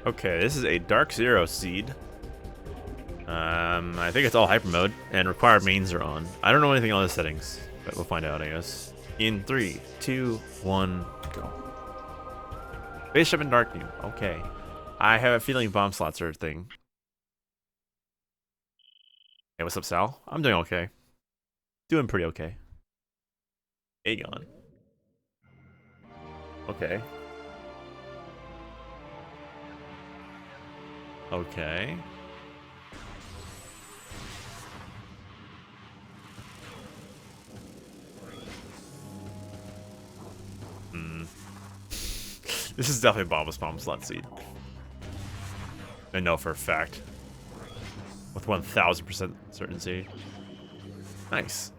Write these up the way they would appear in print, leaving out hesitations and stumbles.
Okay, this is a Darkszero seed. I think it's all Hypermode, and required mains are on. I don't know anything on the settings, but we'll find out, I guess. In 3, 2, 1, go. Spaceship and Dark Beam. Okay. I have a feeling bomb slots are a thing. Hey, what's up, Sal? I'm doing okay. Doing pretty okay. Aegon. Okay. Okay. This is definitely a bomb slot seed. I know for a fact. With 1000% certainty. Nice.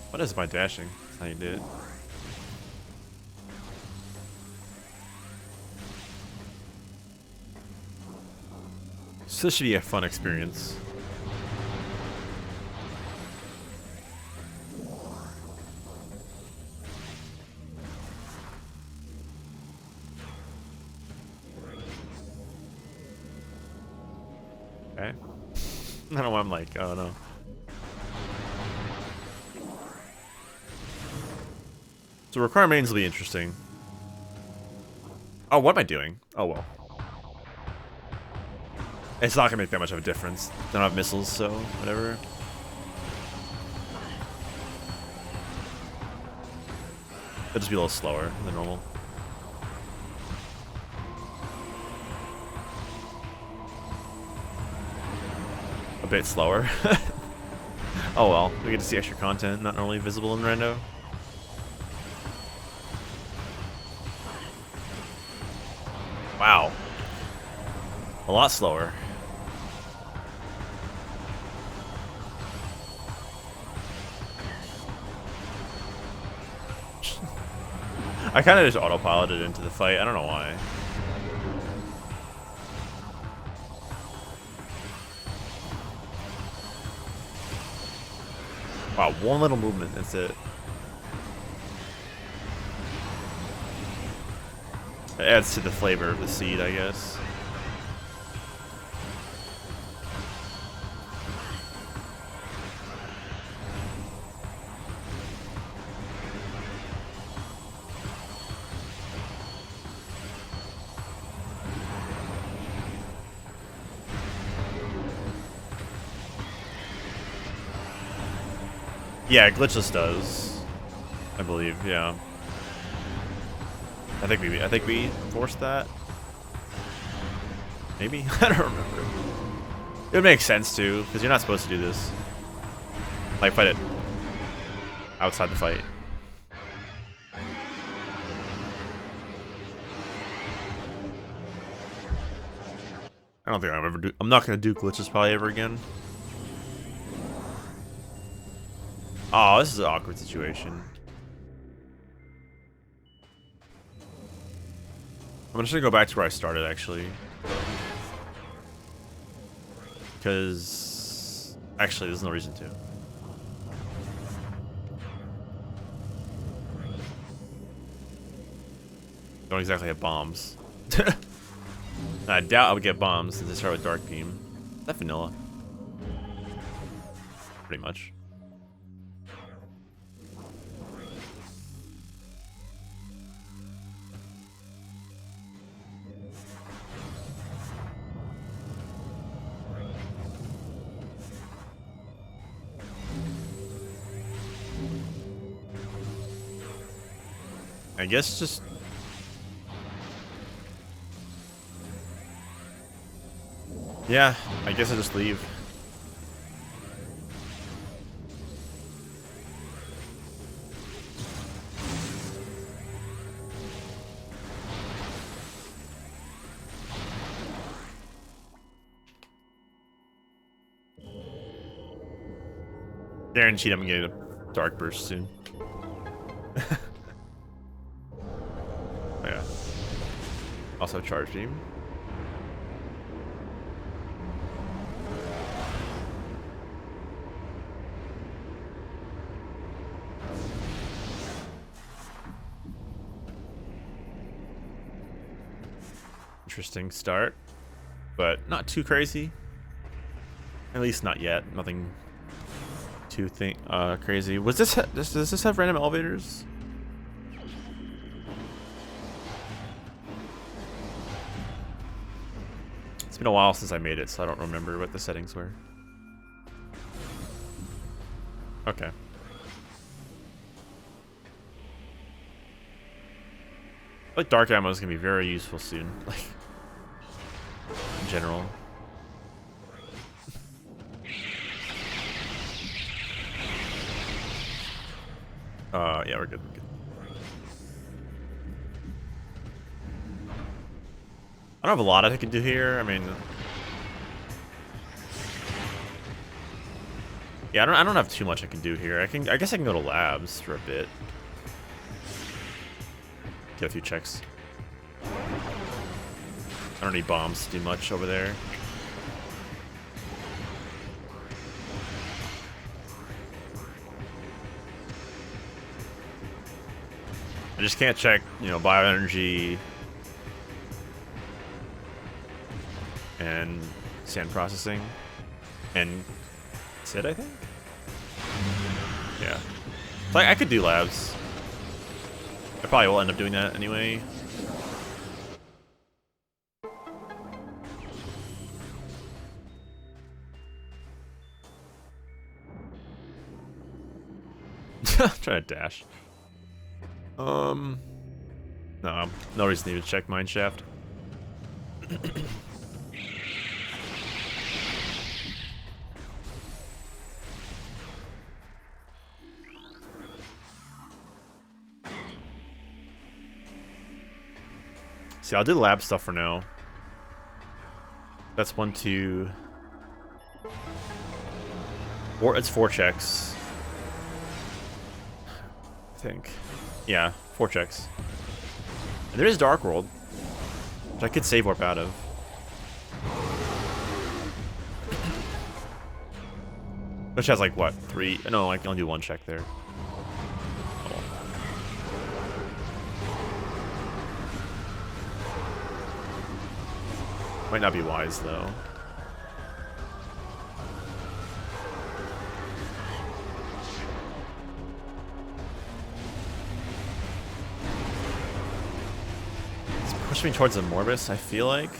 What is my dashing? That's how you do it. So this should be a fun experience. Okay. I don't know why I'm like, oh no. So require mains will be interesting. Oh, what am I doing? Oh well. It's not gonna make that much of a difference. They don't have missiles, so whatever. They'll just be a little slower than normal. A bit slower. Oh well, we get to see extra content not normally visible in Rando. Wow. A lot slower. I kind of just autopiloted into the fight. I don't know why. Wow, one little movement, that's it. It adds to the flavor of the seed, I guess. Yeah, glitchless does, I believe. Yeah, I think we forced that. Maybe I don't remember. It would make sense too, because you're not supposed to do this. Like fight it outside the fight. I don't think I'll ever do. I'm not gonna do glitches probably ever again. Oh, this is an awkward situation. I'm just gonna go back to where I started, actually. Because... actually, there's no reason to. Don't exactly have bombs. I doubt I would get bombs since I start with Dark Beam. That's vanilla. Pretty much. I guess just... yeah, I guess I just leave. Guaranteed I'm gonna get a dark burst soon. Oh, yeah. Also charge beam. Interesting start, but not too crazy. At least not yet. Nothing too crazy. Was this does this have random elevators? It's been a while since I made it, so I don't remember what the settings were. Okay. Like dark ammo is gonna be very useful soon, like in general. Yeah, we're good. We're good. I don't have a lot I can do here. I mean, yeah, I don't have too much I can do here. I guess I can go to labs for a bit. Get a few checks. I don't need bombs to do much over there. I just can't check, you know, bioenergy and sand processing, and that's it, I think. Yeah, like I could do labs. I probably will end up doing that anyway. Trying to dash. No, no reason to even check mine shaft. See, I'll do the lab stuff for now. That's 1, 2. It's 4 checks. I think. Yeah, 4 checks. And there is Dark World, which I could save warp out of. Which has like what, 3? No, I can only do 1 check there. Oh. Might not be wise though. Push me towards the Morbus, I feel like.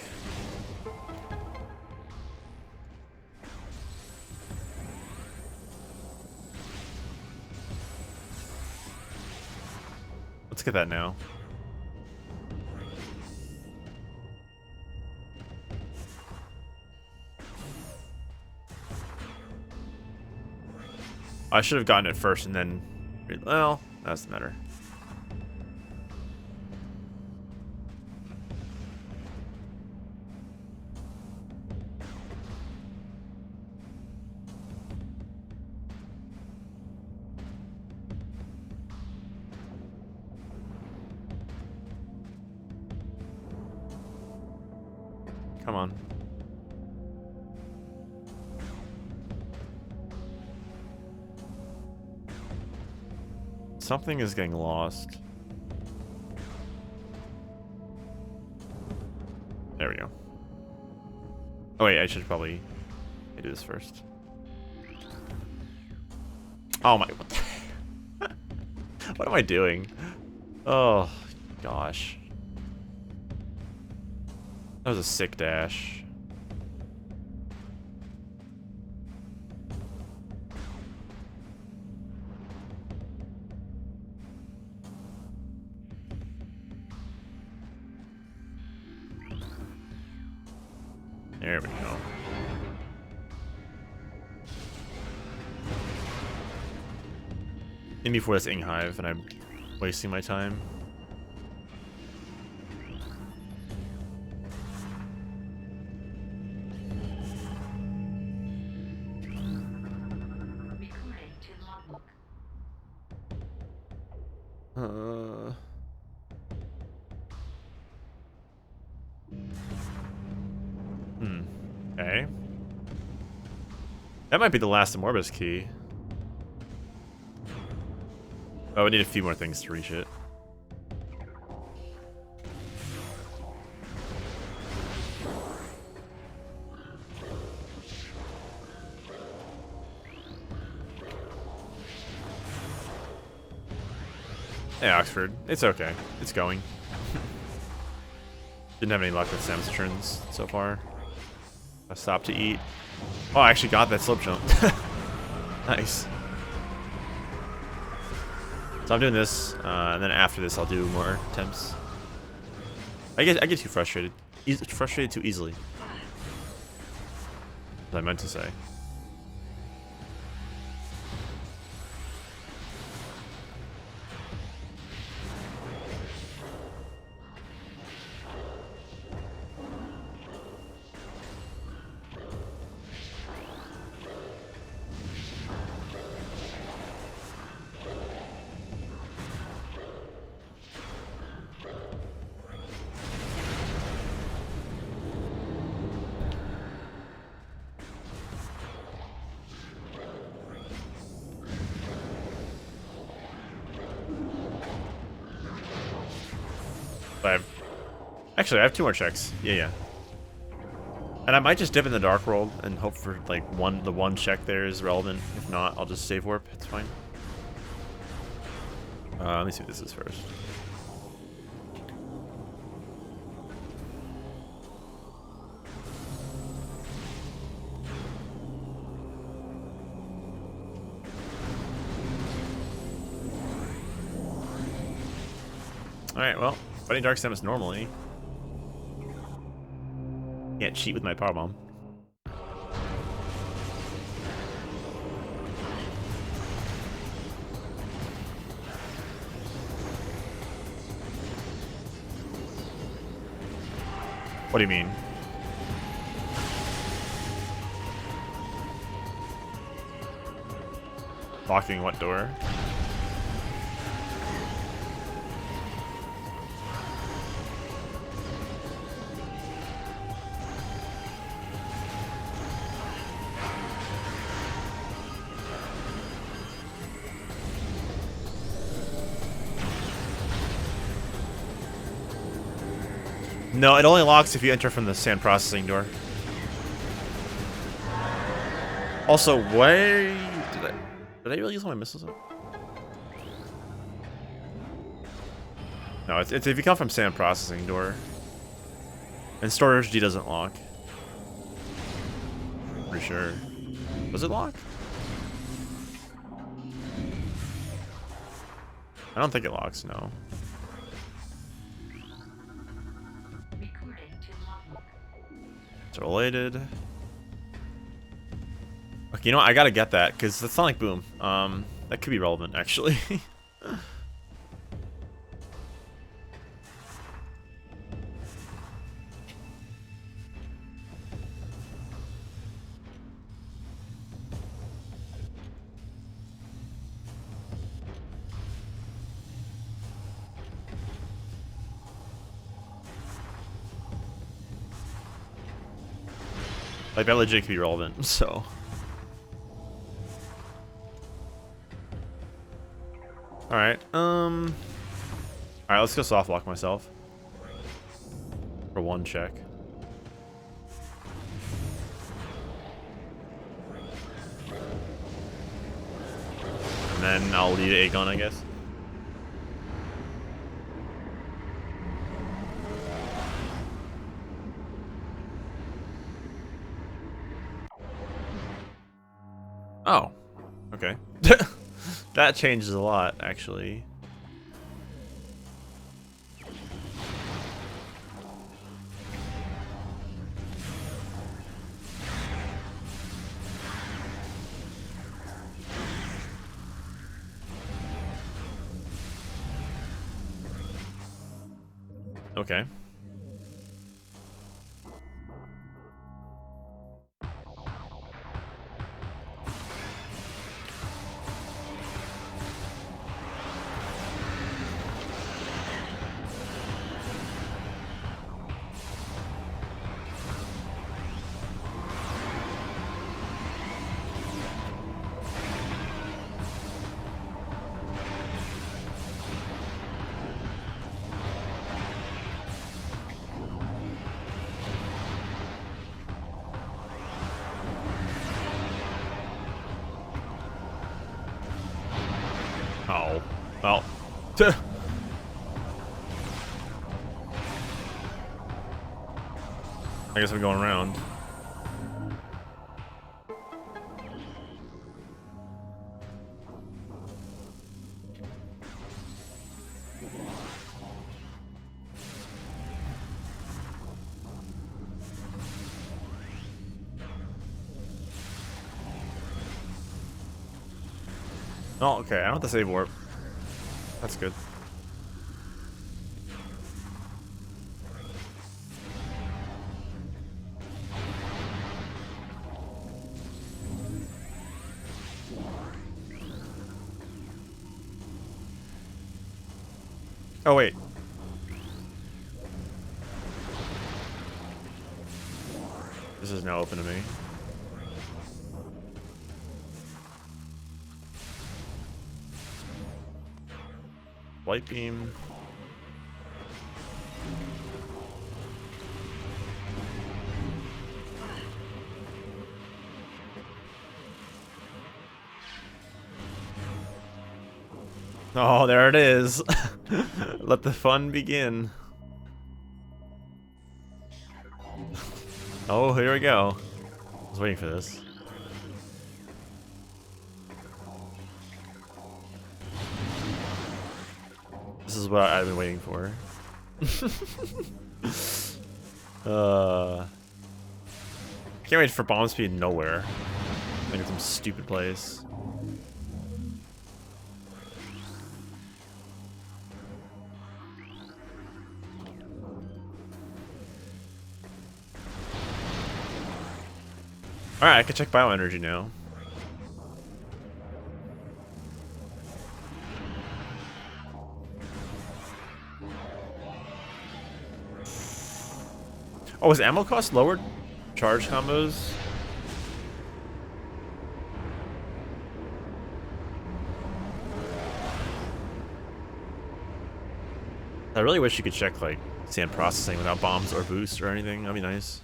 Let's get that now. I should have gotten it first and then... Well, that doesn't matter. Come on. Something is getting lost. There we go. Oh wait, I should probably do this first. Oh my, what the what am I doing? Oh gosh. That was a sick dash. There we go. In before this ing hive, and I'm wasting my time. Okay. That might be the last Morbus key. Oh, we need a few more things to reach it. Yeah, Oxford. It's okay. It's going. Didn't have any luck with Sam's turns so far. I stopped to eat. Oh, I actually got that slip jump. Nice. So I'm doing this, and then after this I'll do more attempts. I get too frustrated. Frustrated too easily. What I meant to say. Actually, I have 2 more checks. Yeah. And I might just dip in the Dark World and hope for like the one check there is relevant. If not, I'll just save warp. It's fine. Let me see what this is first. Alright, well, fighting Dark Samus normally. Can't cheat with my power bomb. What do you mean? Locking what door? No, it only locks if you enter from the sand processing door. Also, why did I really use all my missiles up? No, it's if you come from sand processing door. And storage D doesn't lock. Pretty sure. Does it lock? I don't think it locks, no. It's related. Okay, you know what? I gotta get that because that's not like boom. That could be relevant actually. Like that legit could be relevant, so. Alright, alright, let's go soft lock myself. For one check. And then I'll lead a gun, I guess. Oh, okay. That changes a lot, actually. Okay. Oh, well, I guess I'm going around. Oh, okay. I don't have to save warp. That's good. Oh, wait. This is now open to me. Light beam. Oh, there it is. Let the fun begin. Oh, here we go. I was waiting for this. This is what I've been waiting for. Can't wait for bomb speed nowhere. Like in some stupid place. Alright, I can check bioenergy now. Oh, is ammo cost lowered? Charge combos? I really wish you could check, like, sand processing without bombs or boosts or anything. That'd be nice.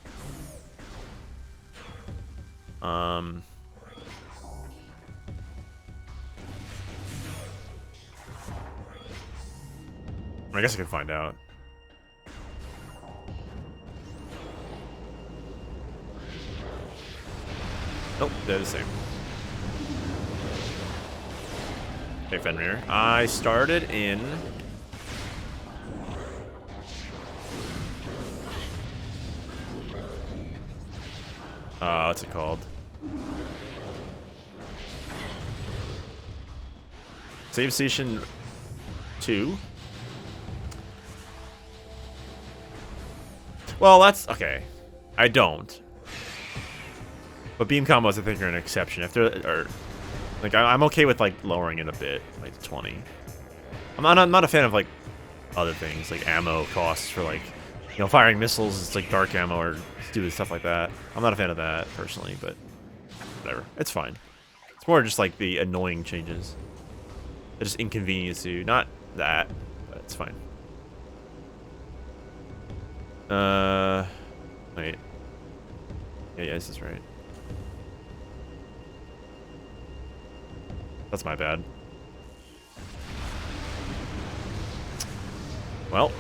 I guess I can find out. Nope, they're the same. Hey, Fenrir. I started in... what's it called? Save Station 2? Well, that's... okay. I don't. But beam combos, I think, are an exception. If they're... like, I'm okay with, like, lowering it a bit. Like, 20. I'm not a fan of, like, other things. Like, ammo costs for, like... you know, firing missiles, it's like dark ammo or stupid stuff like that. I'm not a fan of that, personally, but... whatever. It's fine. It's more just, like, the annoying changes. That just inconvenience you. Not that, but it's fine. Wait. Yeah, this is right. That's my bad. Well.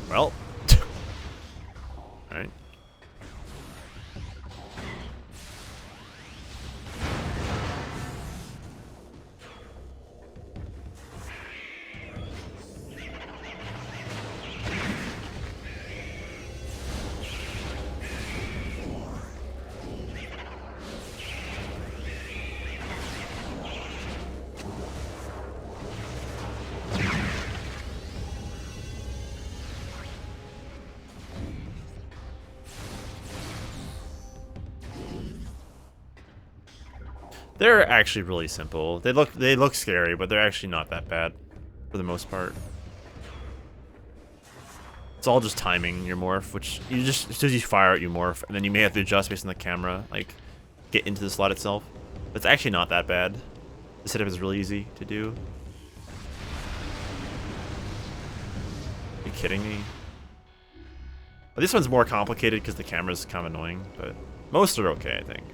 Well. Alright. They're actually really simple. They look scary, but they're actually not that bad for the most part. It's all just timing your morph, which you just as soon as you fire out you morph, and then you may have to adjust based on the camera, like get into the slot itself. But it's actually not that bad. The setup is really easy to do. Are you kidding me? Well, this one's more complicated because the camera's kind of annoying, but most are okay, I think.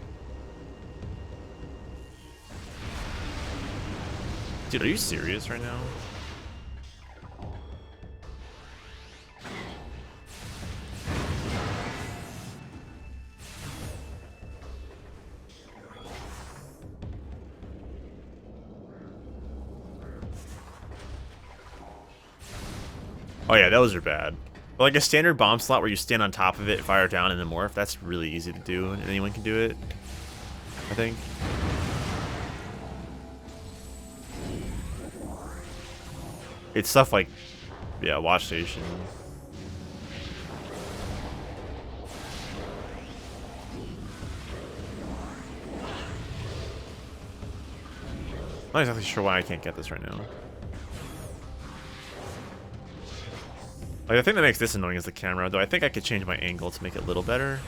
Dude, are you serious right now? Oh yeah, those are bad. But like a standard bomb slot where you stand on top of it, fire down, and then morph, that's really easy to do, and anyone can do it, I think. It's stuff like, yeah, watch station. I'm not exactly sure why I can't get this right now. Like, the thing that makes this annoying is the camera, though I think I could change my angle to make it a little better.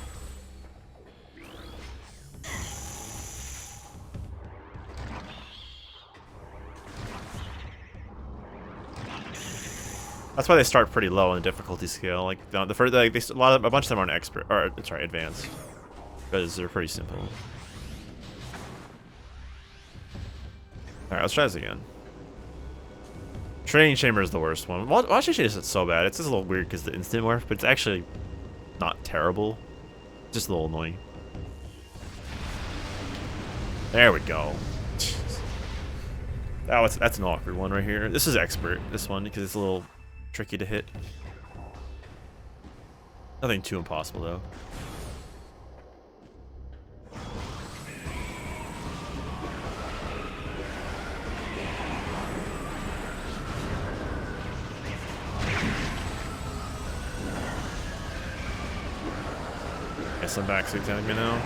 That's why they start pretty low on the difficulty scale. Like the first, like a bunch of them aren't expert, or sorry, advanced, because they're pretty simple. All right, let's try this again. Training chamber is the worst one. Watch station isn't so bad. It's just a little weird because the instant morph, but it's actually not terrible. Just a little annoying. There we go. Oh, that's an awkward one right here. This is expert, this one, because it's a little tricky to hit. Nothing too impossible though. Guess I'm back 6 enemy now.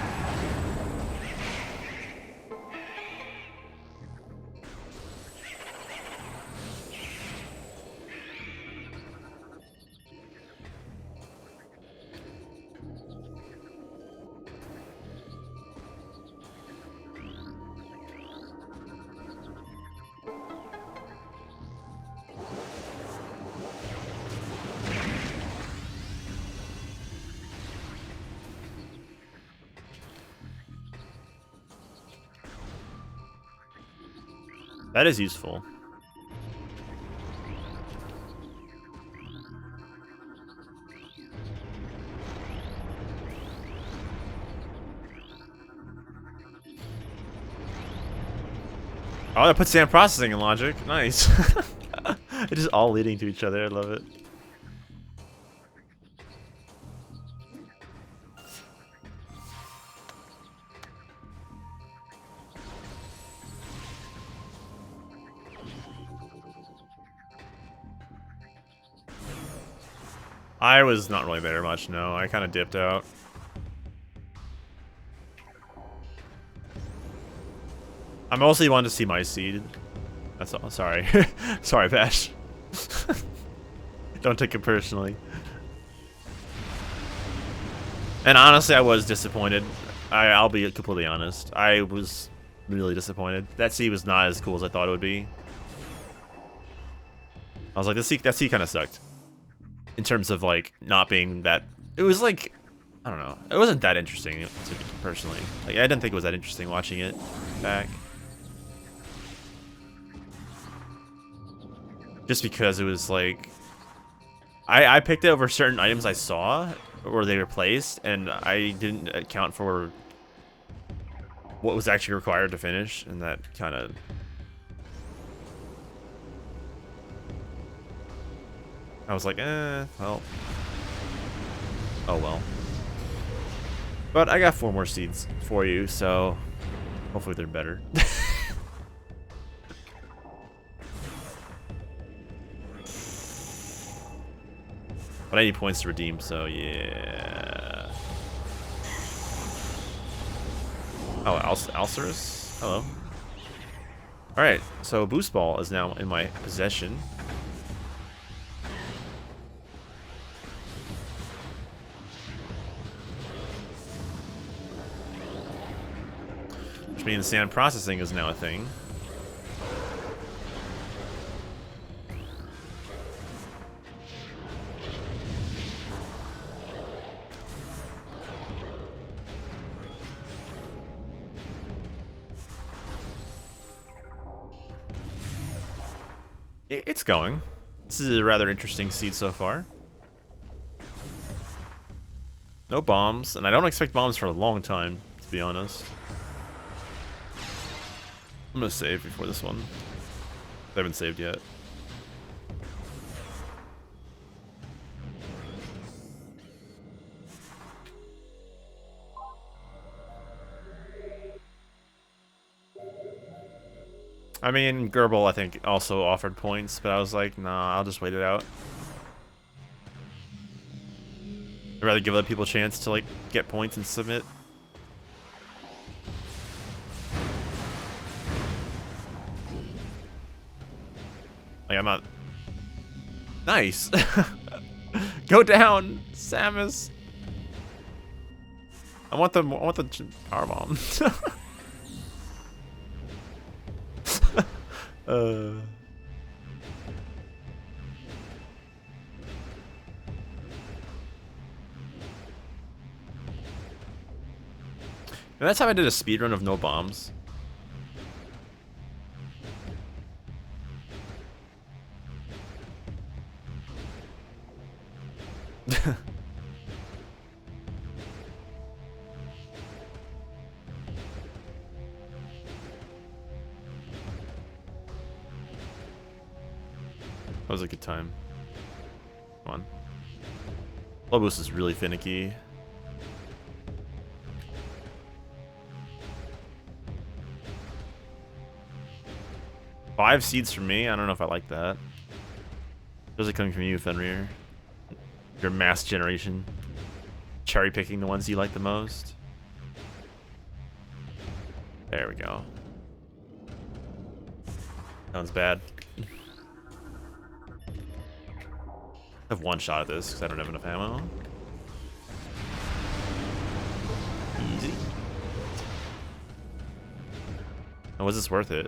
That is useful. Oh, that puts sand processing in logic. Nice. It's just all leading to each other. I love it. I was not really there much, no. I kind of dipped out. I mostly wanted to see my seed. That's all. Sorry. Sorry, Bash. Don't take it personally. And honestly, I was disappointed. I'll be completely honest. I was really disappointed. That seed was not as cool as I thought it would be. I was like, that seed kind of sucked. In terms of like not being that, it was like, I don't know, it wasn't that interesting to me personally. Like I didn't think it was that interesting watching it back, just because it was like, I picked it over certain items I saw where they were placed, and I didn't account for what was actually required to finish, and that kind of. I was like, well. Oh well. But I got 4 more seeds for you, so hopefully they're better. But I need points to redeem, so yeah. Oh, Alcerus? Hello. Alright, so Boost Ball is now in my possession. Which means sand processing is now a thing. It's going. This is a rather interesting seed so far. No bombs, and I don't expect bombs for a long time, to be honest. I'm gonna save before this one. I haven't saved yet. I mean, Gerbil, I think, also offered points, but I was like, nah, I'll just wait it out. I'd rather give other people a chance to, like, get points and submit. Like, I'm not... Nice! Go down, Samus! I want the power bomb. And that's how I did a speedrun of no bombs. That was a good time. Come on. Lobos is really finicky. Five seeds for me? I don't know if I like that. Those are coming from you, Fenrir. Your mass generation. Cherry picking the ones you like the most. There we go. That one's bad. I have one shot at this because I don't have enough ammo. Easy. And was this worth it?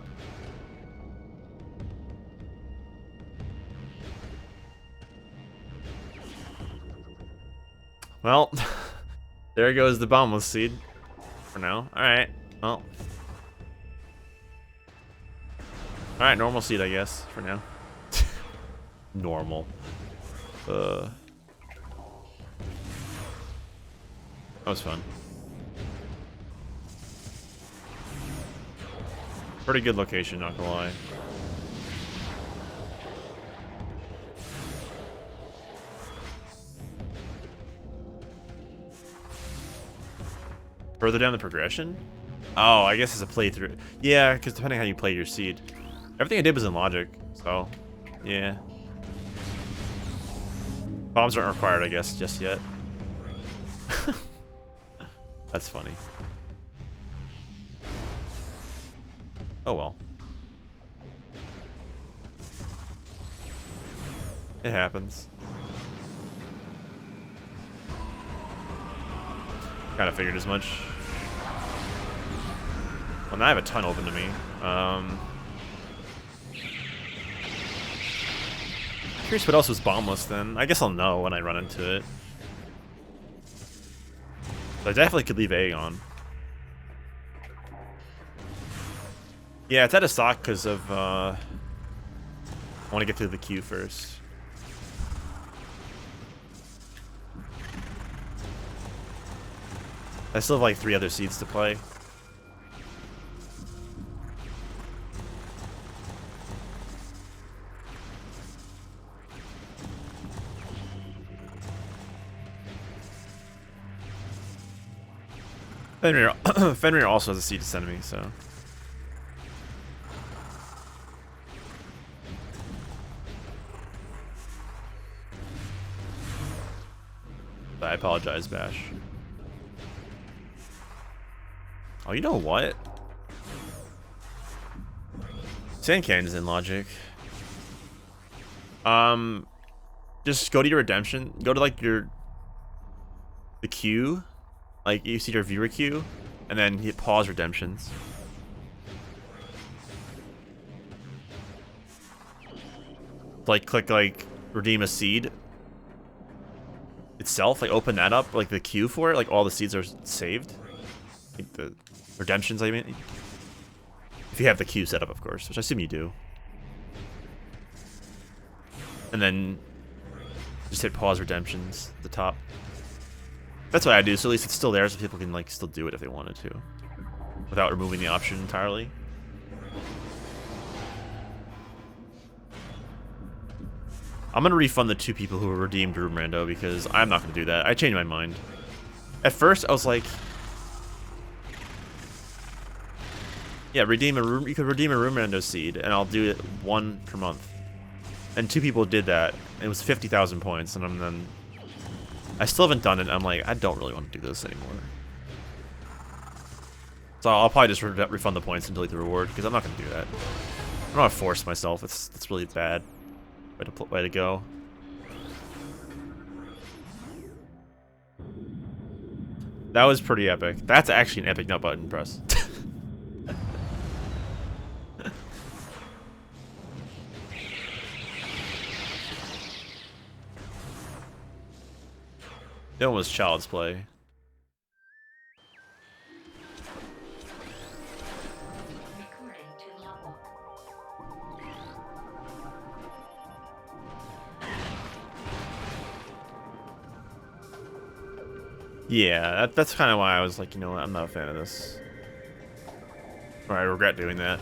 Well, there goes the bombless seed for now. Alright, well. Alright, normal seed, I guess, for now. Normal. That was fun. Pretty good location, not gonna lie. Further down the progression? Oh, I guess it's a playthrough. Yeah, because depending on how you play your seed. Everything I did was in logic, so yeah. Bombs aren't required, I guess, just yet. That's funny. Oh well. It happens. Kind of figured as much. Well, now I have a ton open to me. Curious what else was bombless then. I guess I'll know when I run into it. But I definitely could leave A on. Yeah, it's out of stock because of I want to get through the queue first. I still have like 3 other seeds to play. Fenrir also has a seed to send me, so. I apologize, Bash. Oh, you know what? Sand Cannon's in logic. Just go to your redemption. Go to like the queue. Like you see your viewer queue, and then hit pause redemptions. Like click like redeem a seed itself. Like open that up, like the queue for it. Like all the seeds are saved. Like the redemptions, I mean. If you have the queue set up, of course, which I assume you do. And then just hit pause redemptions at the top. That's what I do, so at least it's still there so people can like still do it if they wanted to. Without removing the option entirely. I'm gonna refund the 2 people who were redeemed Room Rando because I'm not gonna do that. I changed my mind. At first I was like, yeah, redeem a room. You could redeem a Room Rando seed, and I'll do it 1 per month. And 2 people did that. It was 50,000 points, and then I still haven't done it. I'm like, I don't really want to do this anymore. So I'll probably just refund the points and delete the reward because I'm not gonna do that. I don't want to force myself. It's really bad. Way to go. That was pretty epic. That's actually an epic nut button press. That one was child's play. Yeah, that's kind of why I was like, you know what, I'm not a fan of this. Or I regret doing that.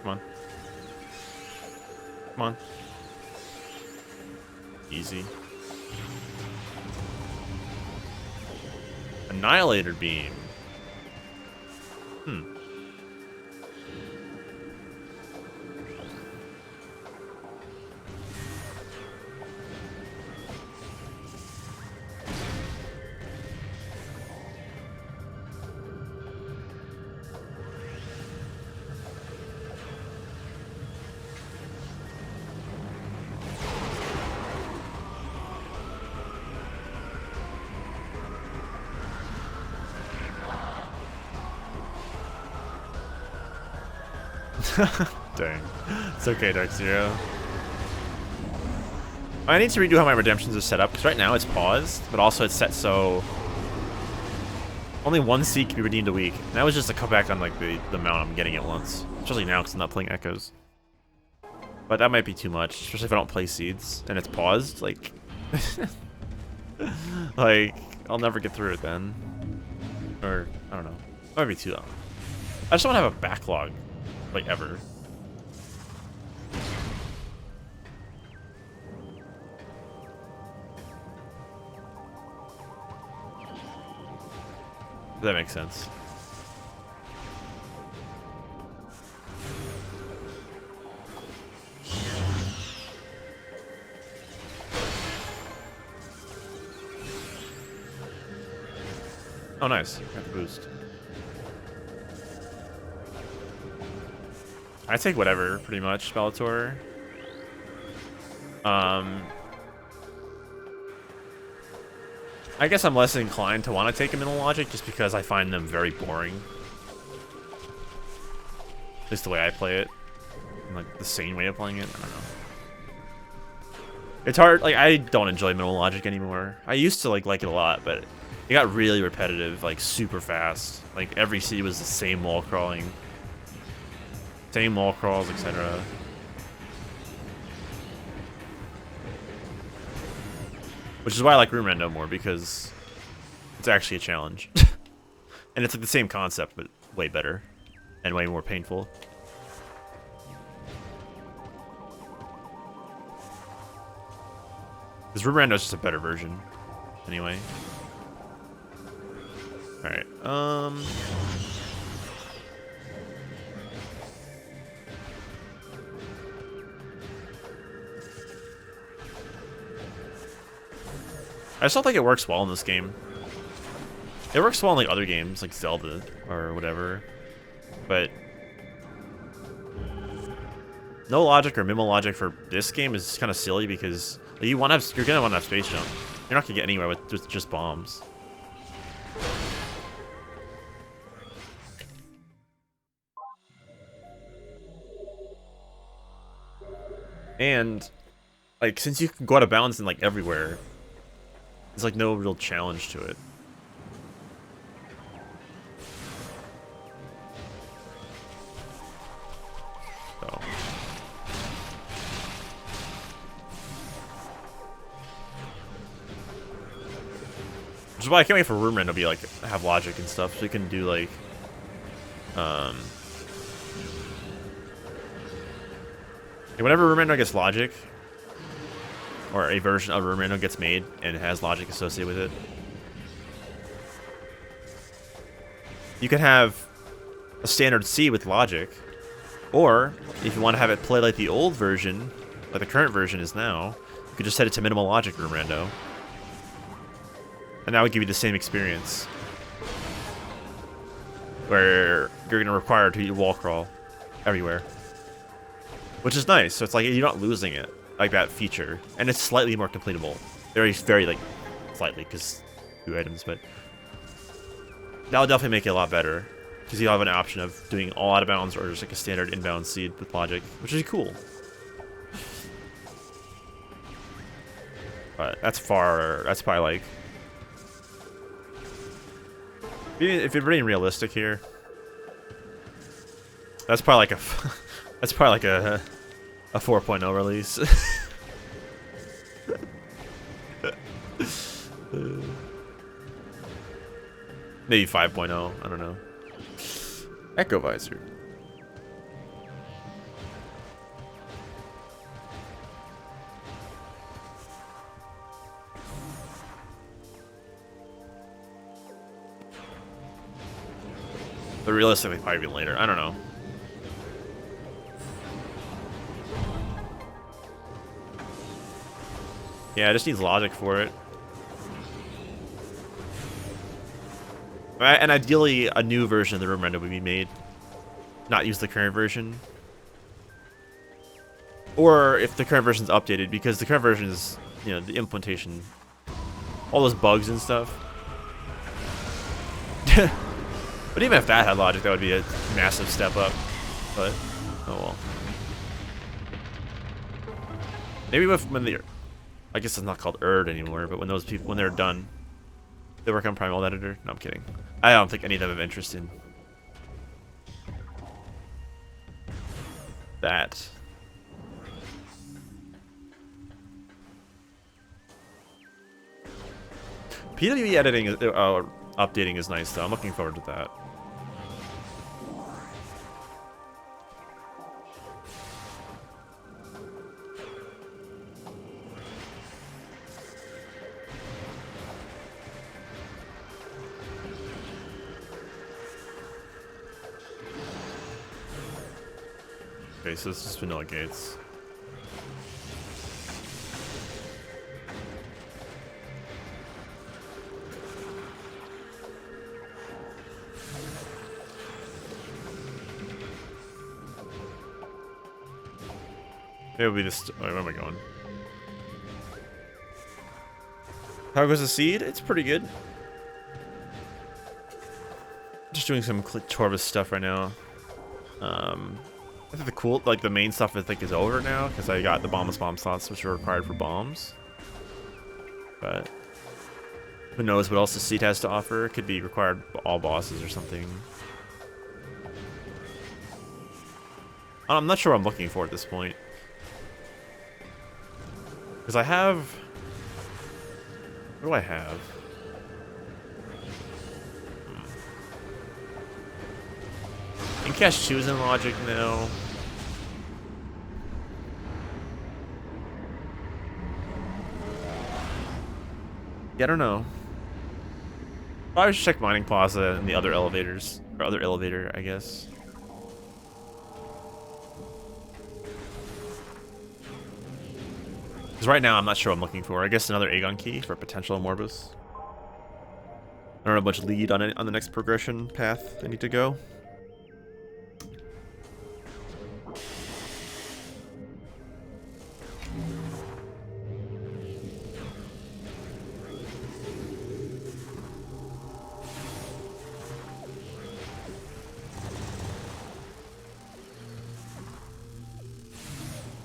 Come on. Come on. Easy. Annihilator beam. Dang. It's okay, Darkszero. I need to redo how my redemptions are set up, because right now it's paused, but also it's set so only 1 seed can be redeemed a week. And that was just a cutback on like the amount I'm getting at once. Especially now because I'm not playing Echoes. But that might be too much, especially if I don't play seeds and it's paused, like like I'll never get through it then. Or I don't know. It might be too long. I just don't want to have a backlog. Like ever. That makes sense. Oh, nice. Got the boost. I take whatever, pretty much, Bellator. I guess I'm less inclined to want to take a Mental Logic just because I find them very boring. At least the way I play it. And, like, the sane way of playing it. I don't know. It's hard. Like, I don't enjoy Mental Logic anymore. I used to, like it a lot, but it got really repetitive, like, super fast. Like, every seed was the same wall crawling. Same wall crawls, etc. Which is why I like Room Rando more, because it's actually a challenge. And it's like the same concept, but way better. And way more painful. Because Room Rando is just a better version. Anyway. Alright, I just don't think it works well in this game. It works well in like other games, like Zelda or whatever, but no logic or minimal logic for this game is kind of silly because like, But you're gonna want to have space jump. You're not gonna get anywhere with just bombs. And like, since you can go out of bounds in like everywhere, there's like no real challenge to it. So. Which is why I can't wait for Room Rando to be like have logic and stuff, so you can do like whenever Room Rando gets logic, or a version of Room Rando gets made and it has logic associated with it, you can have a standard C with logic, or if you want to have it play like the old version, like the current version is now, you could just set it to minimal logic Room Rando. And that would give you the same experience. Where you're going to require to wall crawl everywhere. Which is nice, so it's like you're not losing it, like that feature. And it's slightly more completable. Very like, slightly, because 2 items, but that'll definitely make it a lot better. Because you have an option of doing all out of bounds or just like a standard inbound seed with logic, which is cool. But that's probably like, if you're being realistic here, that's probably like a 4.0 release. Maybe 5.0, I don't know. Echo Visor. But realistically, probably later. I don't know. Yeah, it just needs logic for it. And ideally, a new version of the Room Rando would be made. Not use the current version. Or if the current version's updated, because the current version is, you know, the implementation, all those bugs and stuff. But even if that had logic, that would be a massive step up. But, oh well. Maybe when they're, I guess it's not called ERD anymore, but when those people, when they're done, they work on Primal Editor. No, I'm kidding. I don't think any of them have interest in that. PWE editing, updating is nice though. I'm looking forward to that. Okay, so this is vanilla gates. It'll be this. Where am I going? How goes the seed? It's pretty good. Just doing some Torvus stuff right now. I think the main stuff I think is over now because I got the bomb slots which are required for bombs. But who knows what else the seed has to offer? It could be required for all bosses or something. I'm not sure what I'm looking for at this point. Because I have... What do I have? Incash choosing logic now. Yeah, I don't know. Probably should check Mining Plaza and the other elevators. Or other elevator, I guess. Because right now I'm not sure what I'm looking for. I guess another Aegon key for potential Morbus. I don't know much lead on it on the next progression path I need to go.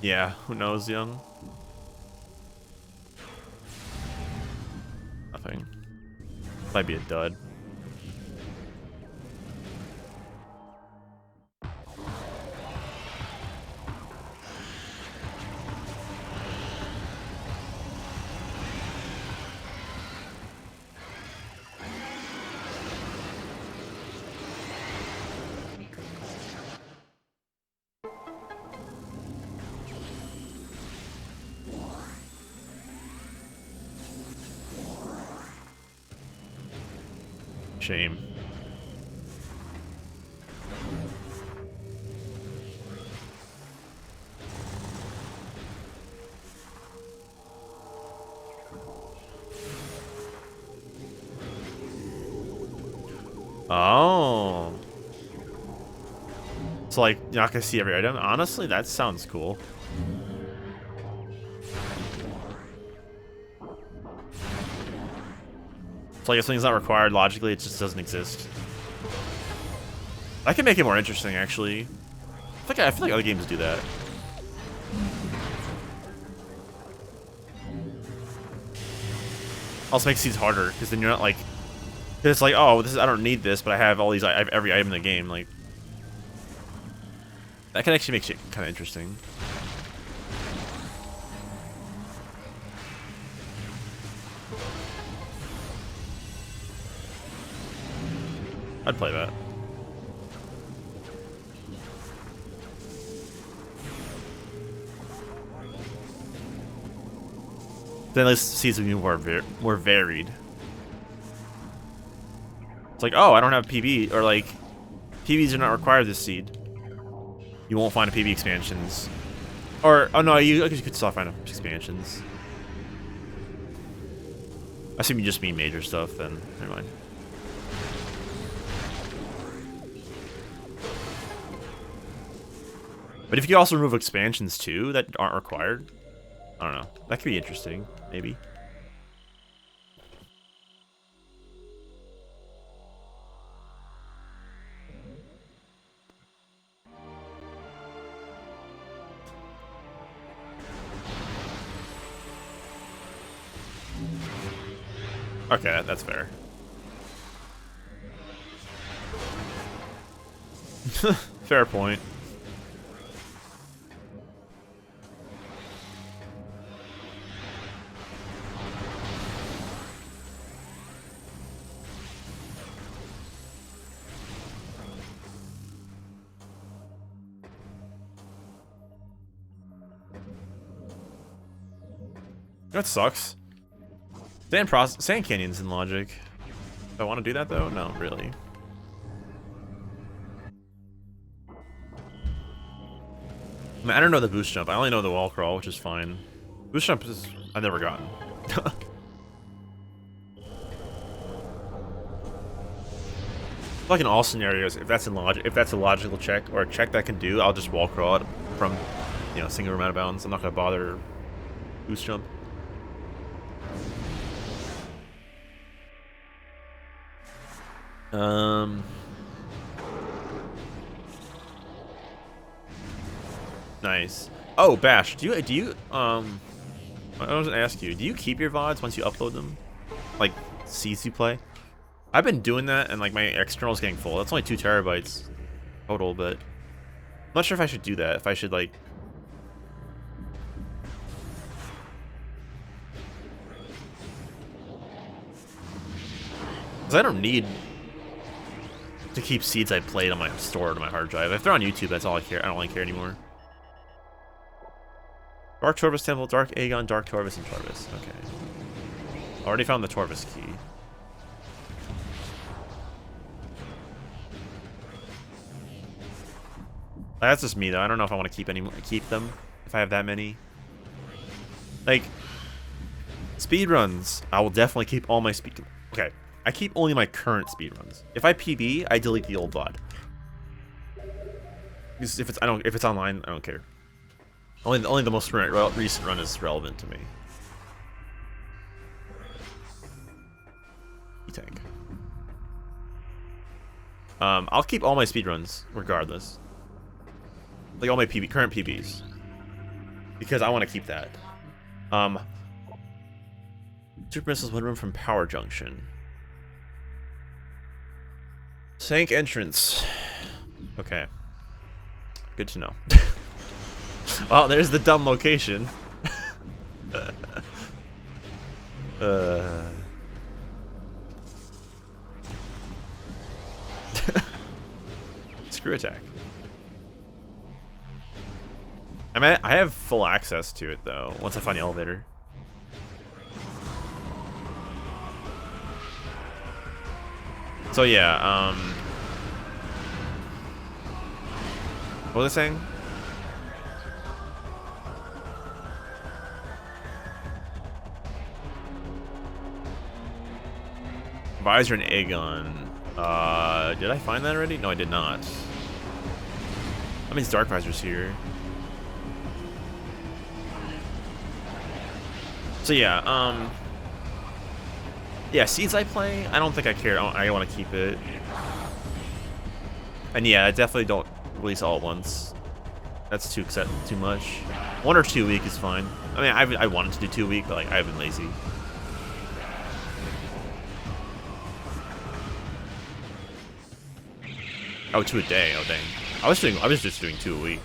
Yeah, who knows, young? Nothing. Might be a dud. Shame. Oh. So like you're not gonna see every item? Honestly, that sounds cool. So like if something's not required logically, it just doesn't exist. I can make it more interesting actually. I feel like other games do that. Also makes seeds harder, because then you're not like, cause it's like, oh, this is, I don't need this, but I have all these, I have every item in the game. Like, that can actually make shit kind of interesting. I'd play that. Then at least seeds would be more varied. It's like, oh, I don't have PB, or like, PBs are not required this seed. You won't find a PB expansions. Or, oh no, you could still find expansions. I assume you just mean major stuff, then never mind. But if you also remove expansions too that aren't required, I don't know. That could be interesting, maybe. Okay, that's fair. Fair point. That sucks. Sand canyons in logic. Do I want to do that though? No, really. I mean, I don't know the boost jump. I only know the wall crawl, which is fine. Boost jump is I've never gotten. Like in all scenarios, if that's a logical check or a check that I can do, I'll just wall crawl it from, you know, single room out of bounds. I'm not gonna bother boost jump. Nice. Oh, Bash, I was gonna ask you, do you keep your VODs once you upload them? Like, seeds you play? I've been doing that, and like my external is getting full. That's only 2 terabytes total, but I'm not sure if I should do that. If I should like, because I don't need to keep seeds I played on my stored on my hard drive. If they're on YouTube, that's all I care. I don't really care anymore. Dark Torvus Temple, Dark Aegon, Dark Torvus, and Torvus. Okay. Already found the Torvus key. That's just me though. I don't know if I want to keep them if I have that many. Like speedruns, I will definitely keep all my speed. Okay, I keep only my current speedruns. If I PB, I delete the old VOD. Because if it's online, I don't care. Only the most recent run is relevant to me. E-tank. I'll keep all my speedruns regardless. Like all my current PBs. because I want to keep that. Super missiles would run from power junction. Tank entrance. Okay. Good to know. Well, there's the dumb location. Screw attack. I mean, I have full access to it though, once I find the elevator. So yeah, what was I saying? Visor and Aegon. Did I find that already? No, I did not. That means Dark Visor's here. So yeah, yeah, seeds I play, I don't think I care. I want to keep it. And yeah, I definitely don't release all at once. That's too much. 1 or 2 week is fine. I mean, I wanted to do 2 week, but like I've been lazy. Oh, 2 a day. Oh dang. I was just doing 2 a week.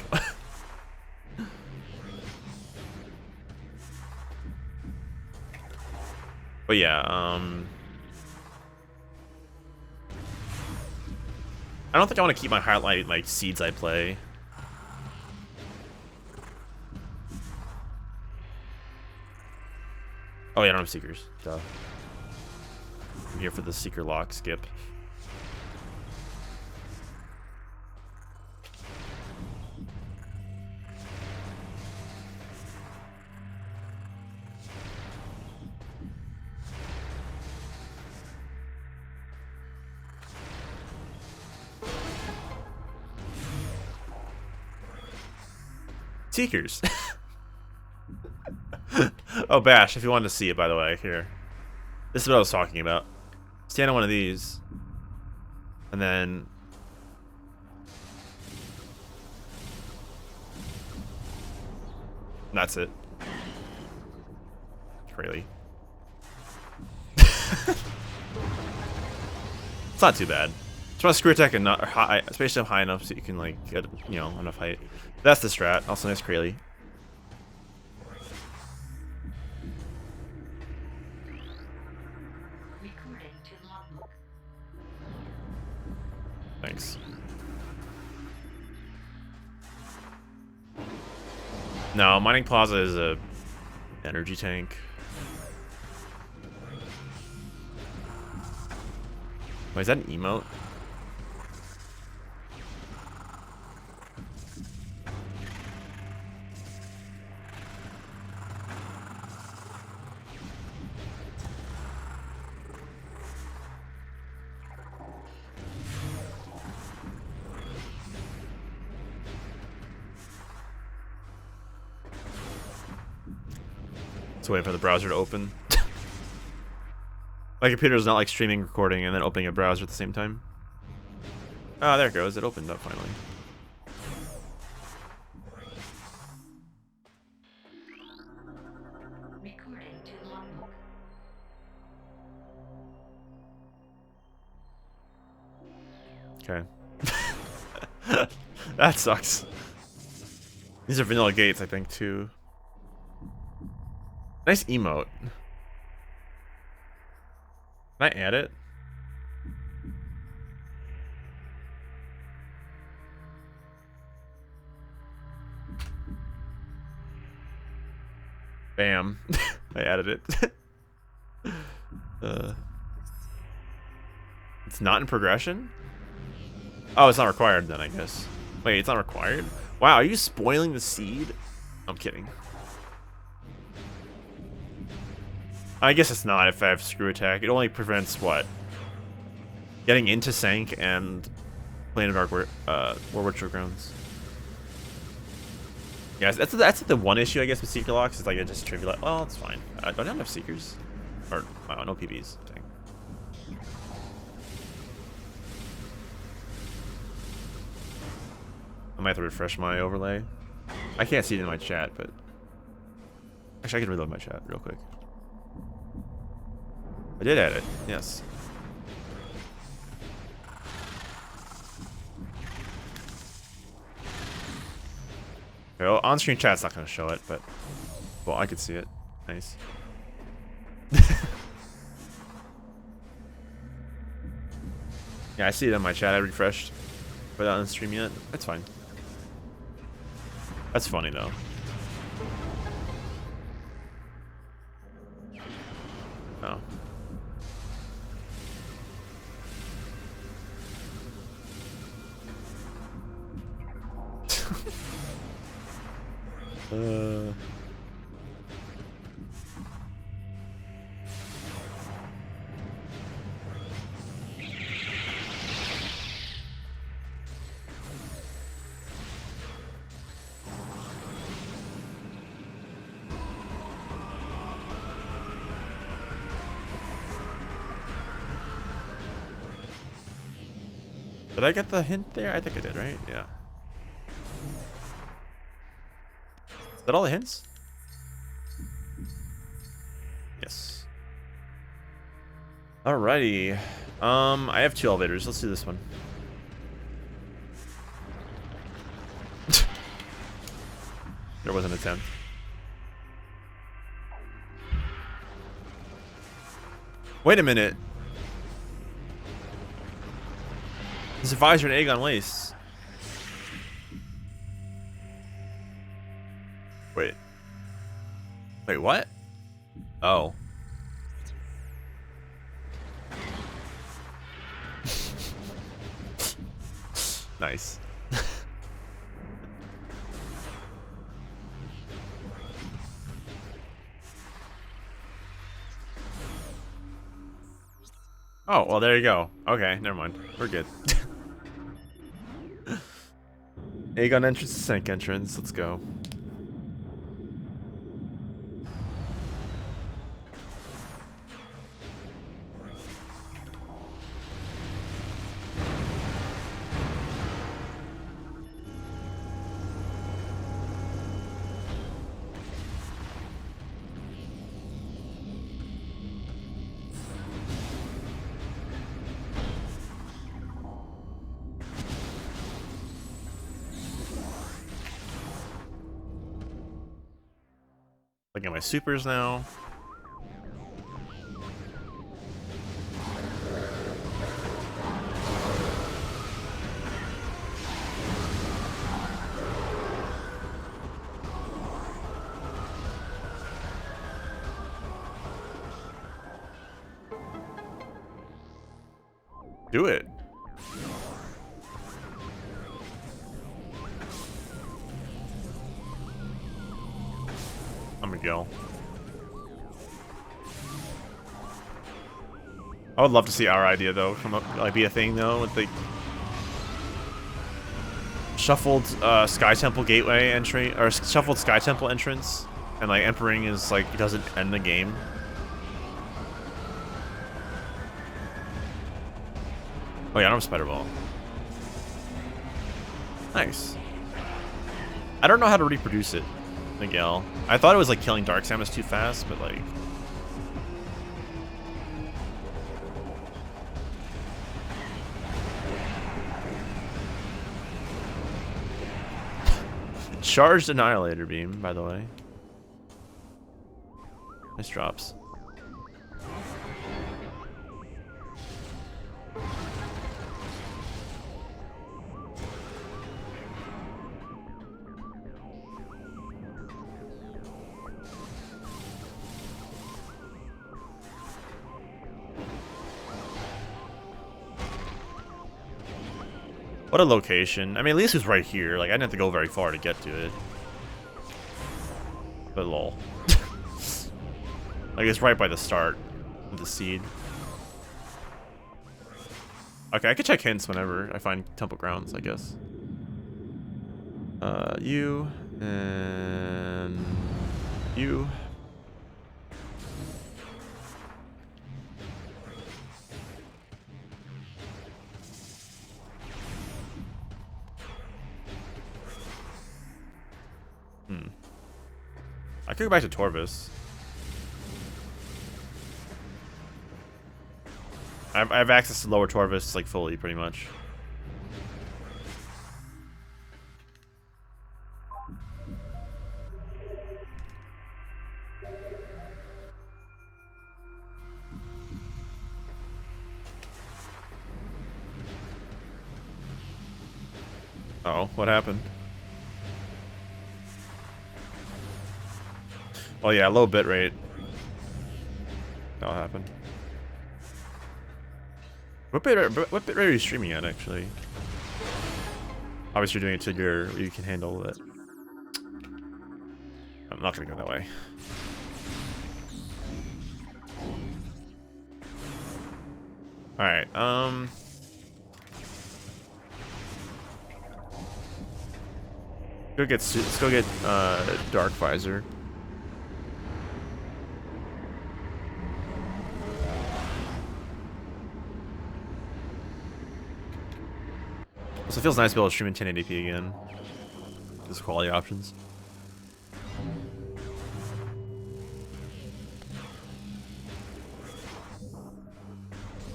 But yeah, I don't think I want to keep my highlight like seeds I play. Oh yeah, I don't have seekers. Duh. I'm here for the seeker lock skip. Seekers. Oh, Bash, if you wanted to see it, by the way, here. This is what I was talking about. Stand on one of these. And then... that's it. Really. It's not too bad. Just want to screw attack and not high, especially high enough so you can like get, you know, enough height. That's the strat. Also nice Krayley. Thanks. No, Mining Plaza is a energy tank. Wait, is that an emote? Let's wait for the browser to open. My computer is not like streaming, recording, and then opening a browser at the same time. Ah, there it goes. It opened up finally. Okay. That sucks. These are vanilla gates, I think, too. Nice emote. Can I add it? Bam. I added it. It's not in progression? Oh, it's not required then, I guess. Wait, it's not required? Wow, are you spoiling the seed? I'm kidding. I guess it's not if I have screw attack. It only prevents what? Getting into Sank and playing Dark War Ritual Grounds. Yeah, that's the one issue I guess with Seeker Locks is like it just trivial. Well, it's fine. Don't have enough Seekers, or no PBs. Dang. I might have to refresh my overlay. I can't see it in my chat, but Actually, I can reload my chat real quick. I did add it. Yes. Well, on-screen chat's not going to show it, but... Well, I could see it. Nice. Yeah, I see it in my chat. I refreshed. But not on stream yet. That's fine. That's funny, though. Oh. Did I get the hint there? I think I did, right? Yeah. Is that all the hints? Yes. Alrighty. I have 2 elevators. Let's do this one. There was an attempt. Wait a minute. This visor and egg on lace. Wait. Wait, what? Oh. Nice. Oh, well, there you go. Okay, never mind. We're good. Aegon entrance to Sank entrance. Let's go. Looking at my supers now. Do it. I'm gonna go. I would love to see our idea though come up, like be a thing though, with the shuffled Sky Temple gateway entry or shuffled Sky Temple entrance, and like Emperor is like it doesn't end the game. Oh yeah, I don't have Spider Ball. Nice. I don't know how to reproduce it, Miguel. I thought it was like killing Dark Samus too fast, but like... Charged Annihilator Beam, by the way. Nice drops. What a location. I mean, at least it's right here. Like, I didn't have to go very far to get to it. But lol. Like, it's right by the start of the seed. Okay, I could check hints whenever I find Temple Grounds, I guess. You. And... you. I could go back to Torvis. I have access to lower Torvis like fully, pretty much. Oh, what happened? Oh yeah, low bit rate. That'll happen. What bit rate are you streaming at, actually? Obviously, you're doing it to you can handle it. I'm not gonna go that way. All right. Let's go get Dark Visor. So it feels nice to be able to stream in 1080p again. Just quality options.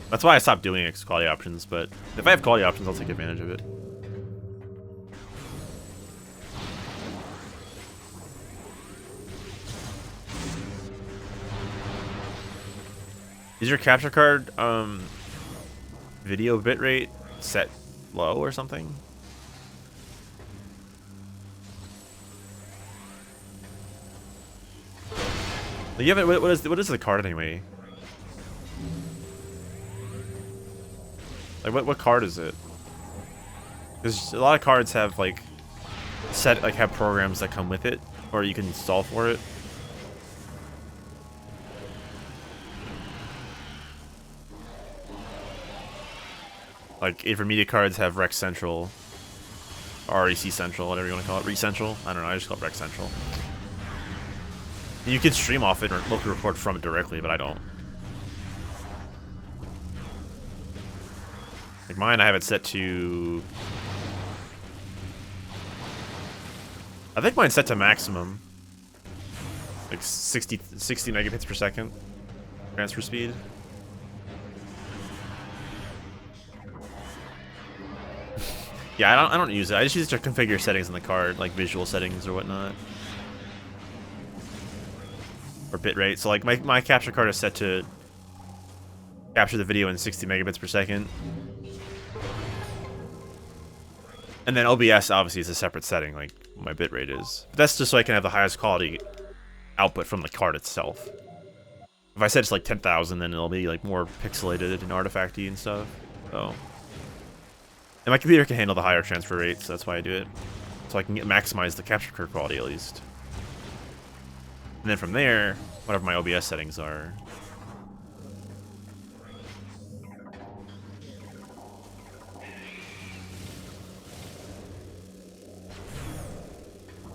That's why I stopped doing X quality options, but if I have quality options, I'll take advantage of it. Is your capture card video bitrate set low or something? Like you have it, what is the card anyway? Like what card is it? Because a lot of cards have like have programs that come with it, or you can install for it. Like intermediate cards have Rec Central, REC Central, whatever you want to call it, Recentral. I don't know. I just call it Rec Central. You can stream off it or locally record from it directly, but I don't. Like mine, I have it set to. I think mine's set to maximum. Like 60 megabits per second transfer speed. Yeah, I don't use it. I just use it to configure settings in the card, like visual settings or whatnot. Or bitrate. So like my capture card is set to capture the video in 60 megabits per second. And then OBS obviously is a separate setting, like my bitrate is. But that's just so I can have the highest quality output from the card itself. If I said it's like 10,000, then it'll be like more pixelated and artifacty and stuff. So. And my computer can handle the higher transfer rates, so that's why I do it. So I can maximize the capture card quality at least. And then from there, whatever my OBS settings are.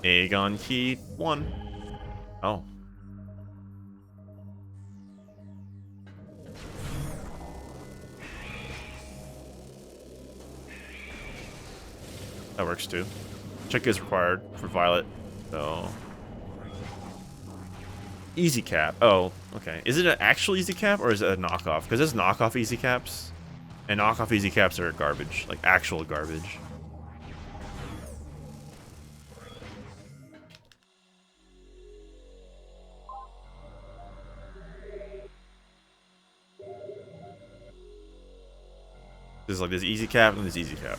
Aegon Key 1. Oh. That works too. Chykka is required for Violet, so. Easy cap. Oh, okay. Is it an actual easy cap or is it a knockoff? Because there's knockoff easy caps, and knockoff easy caps are garbage, like actual garbage. There's like this easy cap and this easy cap.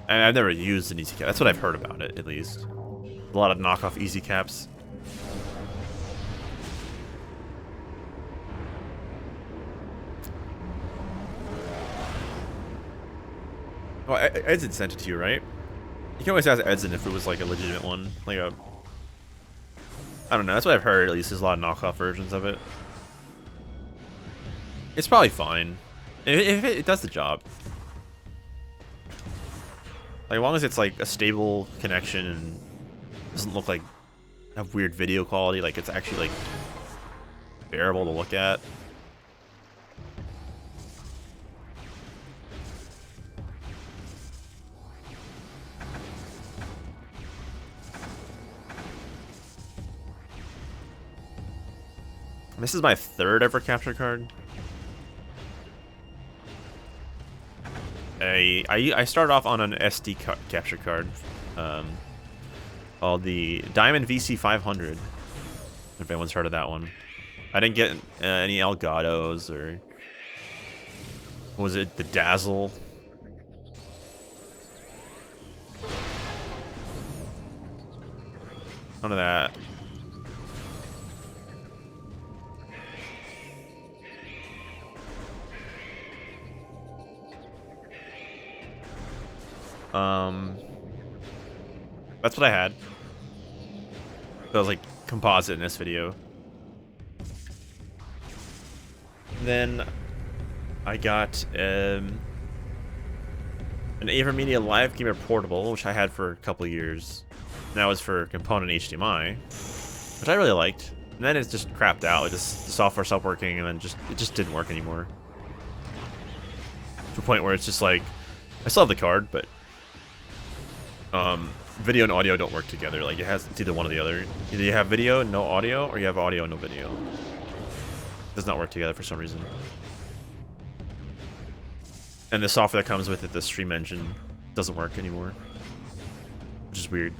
And I've never used an easy cap. That's what I've heard about it, at least. A lot of knockoff easy caps. Well, Edson sent it to you, right? You can always ask Edson if it was like a legitimate one. Like a... I don't know, that's what I've heard, at least. There's a lot of knockoff versions of it. It's probably fine. If it does the job. Like, as long as it's like a stable connection and doesn't look like have weird video quality, like it's actually like bearable to look at. This is my 3rd ever capture card. I started off on an SD capture card, called the Diamond VC 500. If anyone's heard of that one, I didn't get any Elgatos or what was it, the Dazzle. None of that. That's what I had. That was like composite in this video. Then I got an AverMedia Live Gamer Portable, which I had for a couple years. And that was for component HDMI, which I really liked. And then it just crapped out. It just, the software stopped working, and then it just didn't work anymore. To a point where it's just like, I still have the card, but video and audio don't work together. Like, it's either one or the other. Either you have video and no audio, or you have audio and no video. It does not work together for some reason. And the software that comes with it, the Stream Engine, doesn't work anymore, which is weird.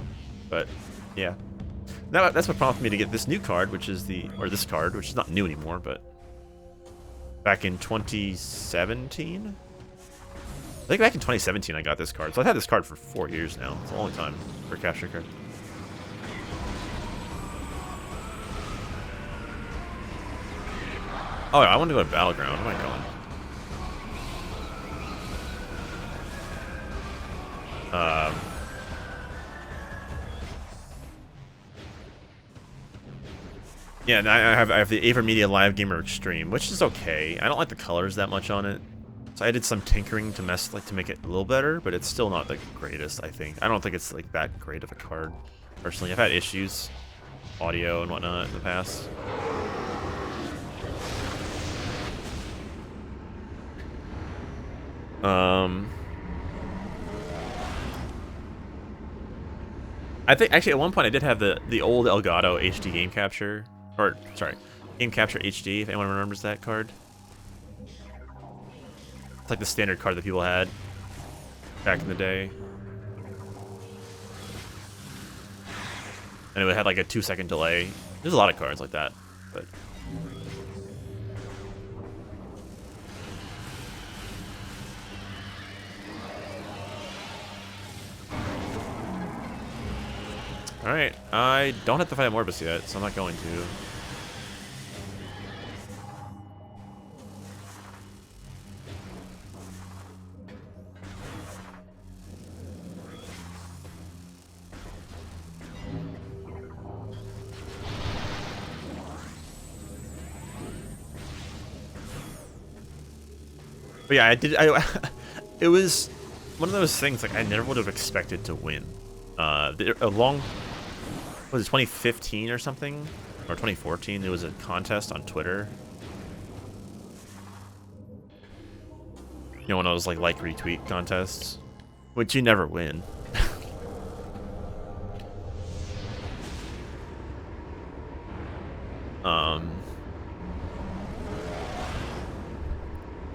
But yeah, that's what prompted me to get this new card, which is this card, which is not new anymore, but back in 2017. I think back in 2017 I got this card. So I've had this card for 4 years now. It's a long time for a capture card. Oh, I want to go to Battleground. Where am I going? Yeah, and I have the AverMedia Live Gamer Extreme, which is okay. I don't like the colors that much on it. So I did some tinkering to make it a little better, but it's still not the greatest, I think. I don't think it's like that great of a card, personally. I've had issues, audio and whatnot in the past. I think actually at one point I did have the old Elgato HD game capture, or sorry, game capture HD. If anyone remembers that card. It's like the standard card that people had back in the day. And it had like a 2-second delay. There's a lot of cards like that, but alright, I don't have to fight Morbus yet, so I'm not going to. But yeah, it was one of those things, like, I never would have expected to win. Was it 2015 or something? Or 2014, there was a contest on Twitter. You know, one of those, like retweet contests? Which you never win.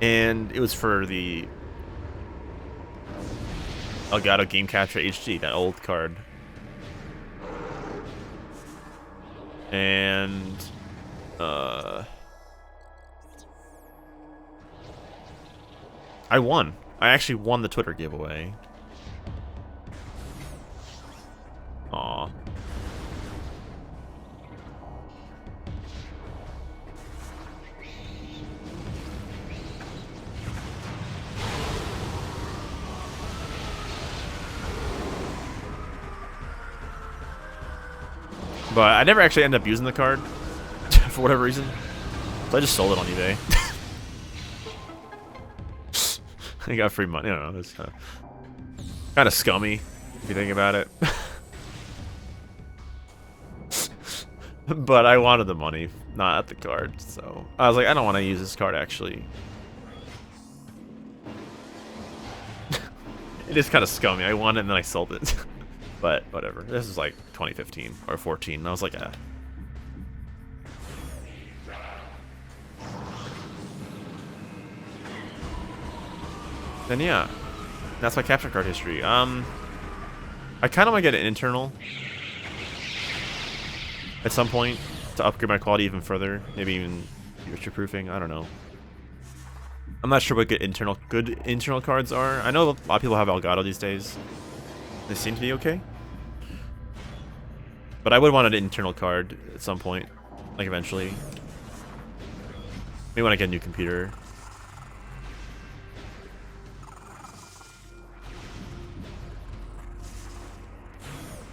And it was for the Elgato Game Capture HD, that old card. And I won. I actually won the Twitter giveaway. Aw. But I never actually ended up using the card for whatever reason. So I just sold it on eBay. I got free money. I don't know. It's kind of scummy if you think about it. But I wanted the money, not the card. So I was like, I don't want to use this card actually. It is kind of scummy. I won it and then I sold it. But whatever. This is like 2015 or 14. And I was like, ah. then yeah, that's my capture card history. I kind of want to get an internal at some point to upgrade my quality even further. Maybe even future-proofing. I don't know. I'm not sure what good internal cards are. I know a lot of people have Elgato these days. They seem to be okay. But I would want an internal card at some point, like eventually. Maybe when I get a new computer.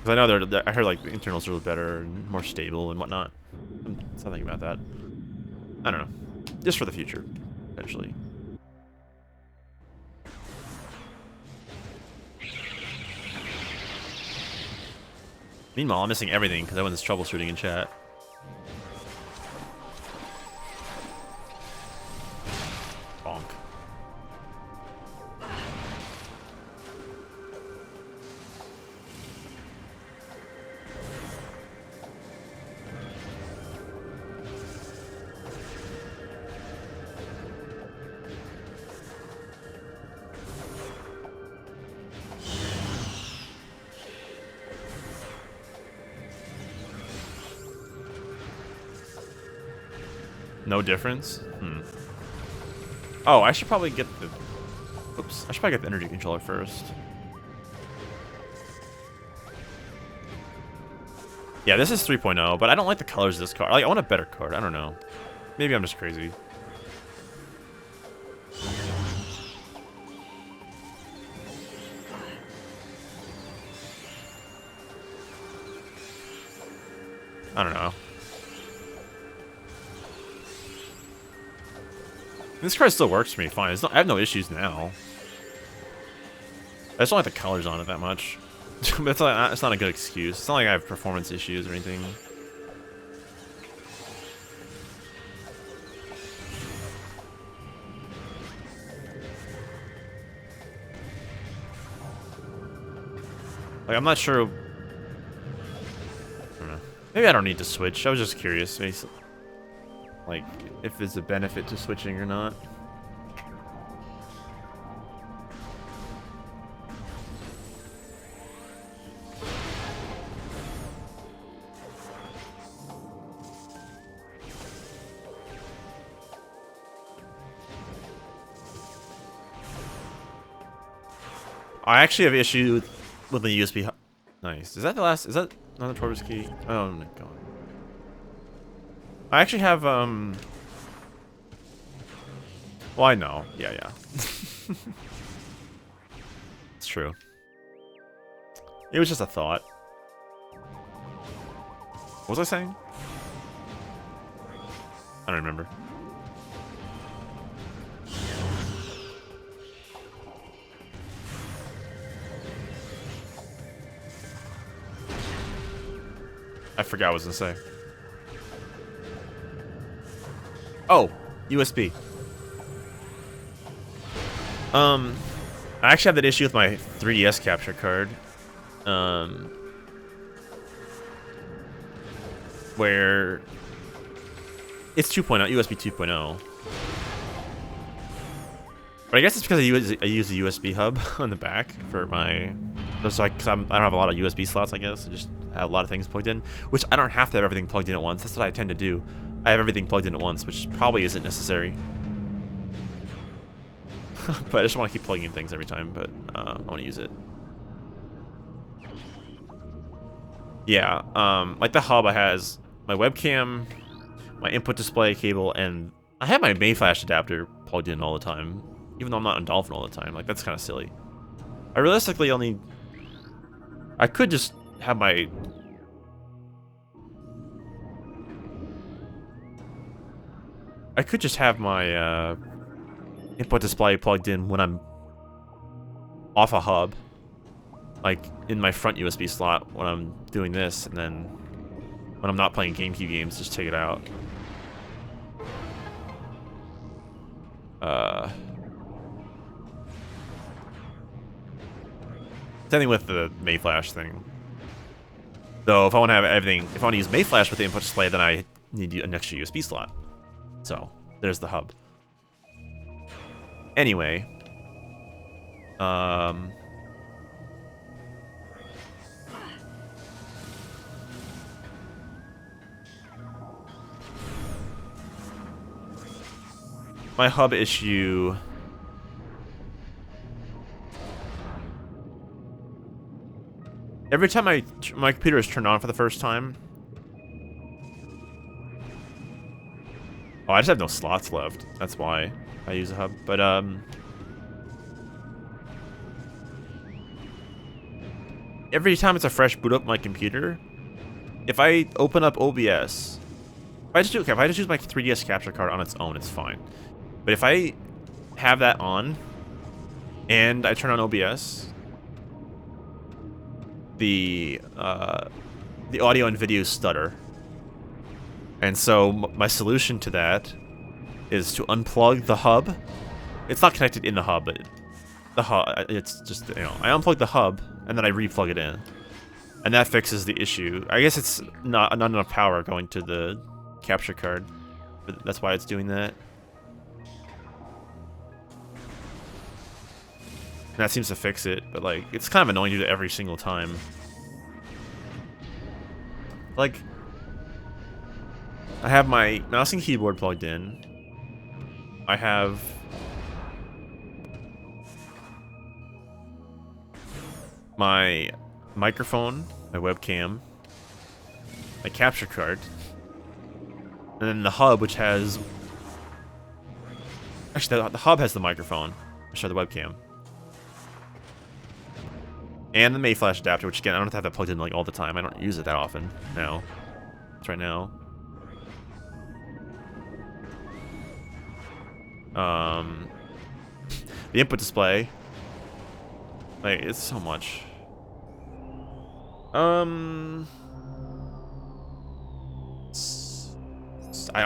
Because I know I heard like the internals are better and more stable and whatnot. Something about that. I don't know. Just for the future, eventually. Meanwhile, I'm missing everything because I went this troubleshooting in chat. Bonk. No difference? Oh, I should probably get the... Oops. I should probably get the energy controller first. Yeah, this is 3.0, but I don't like the colors of this card. Like, I want a better card. I don't know. Maybe I'm just crazy. I don't know. This card still works for me fine. I have no issues now. I just don't like the colors on it that much. But it's not a good excuse. It's not like I have performance issues or anything. Like, I'm not sure. I don't know. Maybe I don't need to switch. I was just curious. Like, if there's a benefit to switching or not. I actually have issue with the USB. Nice. Is that the last? Is that another Tortoise key? Oh my god. I actually have well, I know. Yeah. It's true. It was just a thought. What was I saying? I don't remember. I forgot what I was gonna say. Oh, USB. I actually have that issue with my 3DS capture card. Where it's 2.0, USB 2.0. But I guess it's because I use a USB hub on the back for my... Just like, I don't have a lot of USB slots, I guess. I just have a lot of things plugged in, which I don't have to have everything plugged in at once. That's what I tend to do. I have everything plugged in at once, which probably isn't necessary. But I just want to keep plugging in things every time, but I want to use it. Yeah, like the hub has my webcam, my input display cable, and I have my Mayflash adapter plugged in all the time, even though I'm not on Dolphin all the time. Like, that's kind of silly. I realistically only... I could just have my... I could just have my input display plugged in when I'm off a hub. Like, in my front USB slot when I'm doing this, and then when I'm not playing GameCube games, just take it out. Same thing with the Mayflash thing. Though, if I want to have everything, if I want to use Mayflash with the input display, then I need an extra USB slot. So, there's the hub. Anyway, Um, my hub issue. Every time my computer is turned on for the first time. Oh, I just have no slots left. That's why I use a hub. But every time it's a fresh boot up my computer, if I open up OBS, if I just use my 3DS capture card on its own, it's fine. But if I have that on and I turn on OBS, the audio and video stutter. And so my solution to that is to unplug the hub. It's not connected in the hub, but the hub, it's just, you know, I unplug the hub and then I replug it in. And that fixes the issue. I guess it's not enough power going to the capture card, but that's why it's doing that. And that seems to fix it, but like, it's kind of annoying to do it every single time. Like, I have my mouse and keyboard plugged in. I have my microphone, my webcam, my capture card, and then the hub, which has... Actually, the hub has the microphone. I'll show the webcam. And the Mayflash adapter, which again, I don't have to have that plugged in like all the time. I don't use it that often now. It's right now. The input display. Like, it's so much. I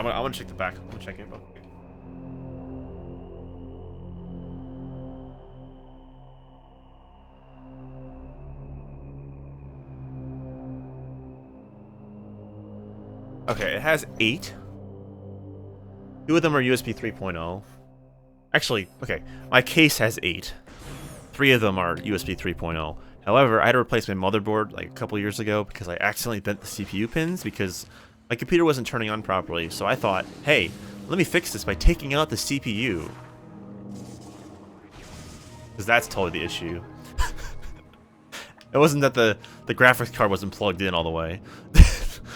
want to check the back. I'm gonna check it. Okay, it has 8. 2 of them are USB 3.0. Actually, okay, my case has 8. 3 of them are USB 3.0. However, I had to replace my motherboard like a couple years ago because I accidentally bent the CPU pins because my computer wasn't turning on properly. So I thought, hey, let me fix this by taking out the CPU. Because that's totally the issue. It wasn't that the graphics card wasn't plugged in all the way.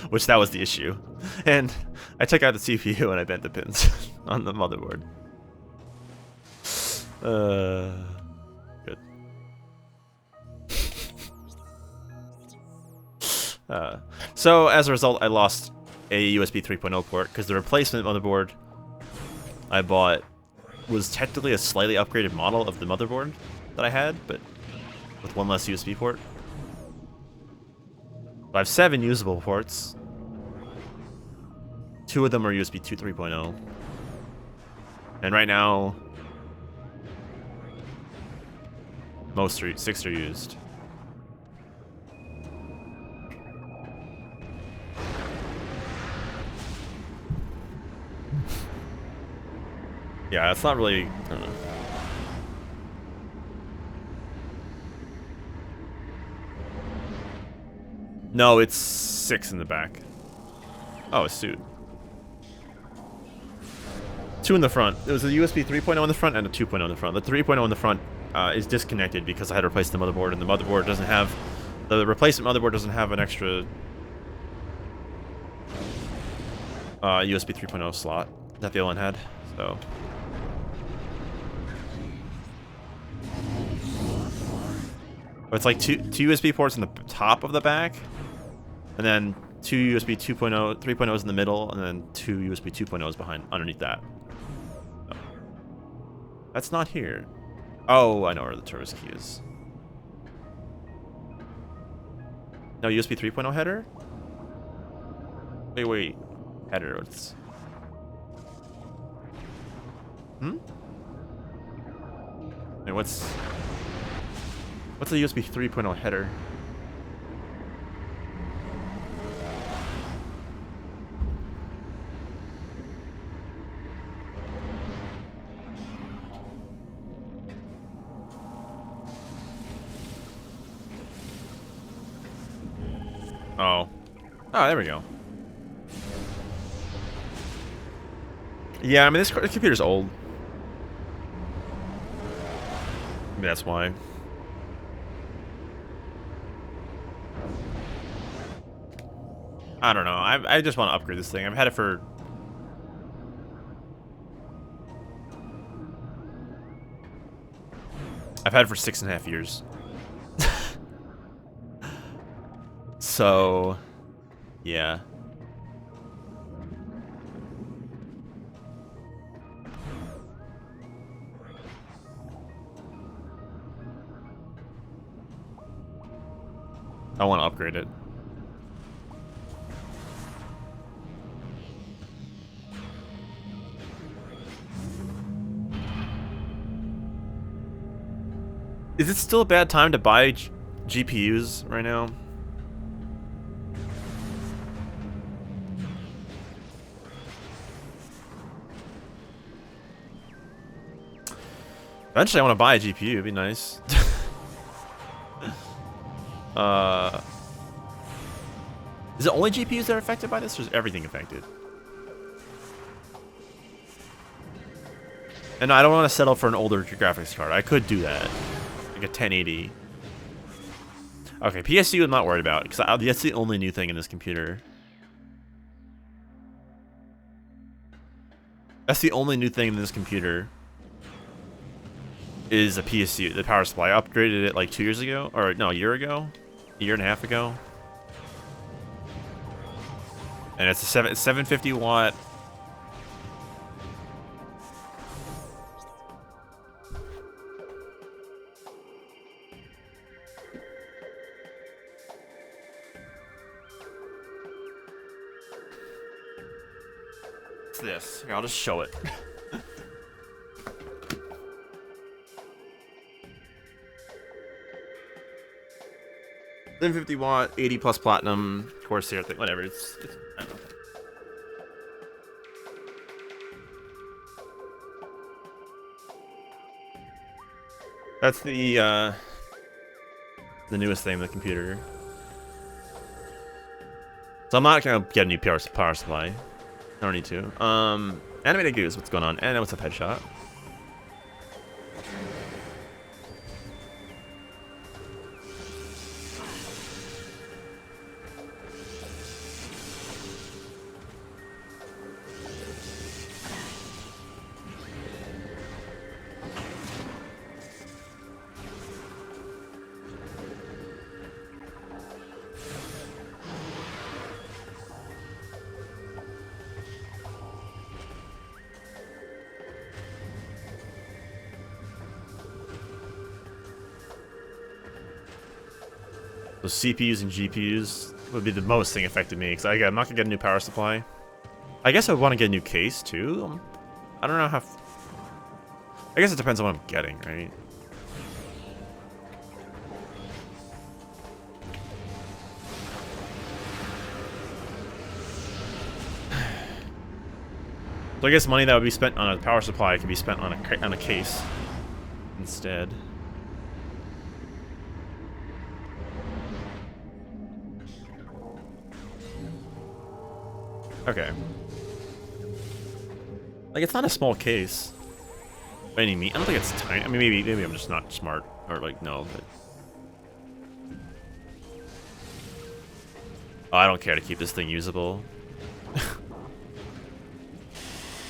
Which that was the issue. And I took out the CPU and I bent the pins on the motherboard. Good. So as a result, I lost a USB 3.0 port because the replacement motherboard I bought was technically a slightly upgraded model of the motherboard that I had, but with one less USB port. I have 7 usable ports. 2 of them are USB 3.0. And right now, 6 are used. Yeah, it's not really... I don't know. No, it's 6 in the back. Oh, a suit. 2 in the front. It was a USB 3.0 in the front and a 2.0 in the front. The 3.0 in the front is disconnected because I had to replace the motherboard, and the motherboard doesn't have... The replacement motherboard doesn't have an extra USB 3.0 slot that the other one had, so... It's like two USB ports in the top of the back, and then 2 USB 2.0, 3.0s in the middle, and then 2 USB 2.0s behind, underneath that. So. That's not here. Oh, I know where the Turbo's key is. No, USB 3.0 header? Wait. Header, what's... Wait, what's the USB 3.0 header? Oh. Oh, there we go. Yeah, I mean, this computer's old. Maybe that's why. I don't know. I just want to upgrade this thing. I've had it for... I've had it for 6.5 years. So... Yeah. I want to upgrade it. Is it still a bad time to buy GPUs right now? Eventually I want to buy a GPU, it'd be nice. Is it only GPUs that are affected by this, or is everything affected? And I don't want to settle for an older graphics card. I could do that. Like a 1080. Okay, PSU I'm not worried about, because that's the only new thing in this computer. That's the only new thing in this computer. Is a PSU, the power supply. I upgraded it like 2 years ago, or no, a year ago? A year and a half ago. And it's a 750 watt. What's this? Here, I'll just show it. 750 watt, 80 plus platinum, Corsair thing, whatever. It's I don't know. That's the newest thing in the computer. So I'm not gonna get a new power supply. I don't need to. Animated Goose, what's going on? And what's up, Headshot? Those CPUs and GPUs would be the most thing affecting me, because I'm not gonna get a new power supply. I guess I want to get a new case too. I don't know how. I guess it depends on what I'm getting, right? So I guess money that would be spent on a power supply could be spent on a case instead. Okay. Like, it's not a small case. By any means. I don't think it's tiny. I mean, maybe I'm just not smart. Or, like, no, but... Oh, I don't care to keep this thing usable.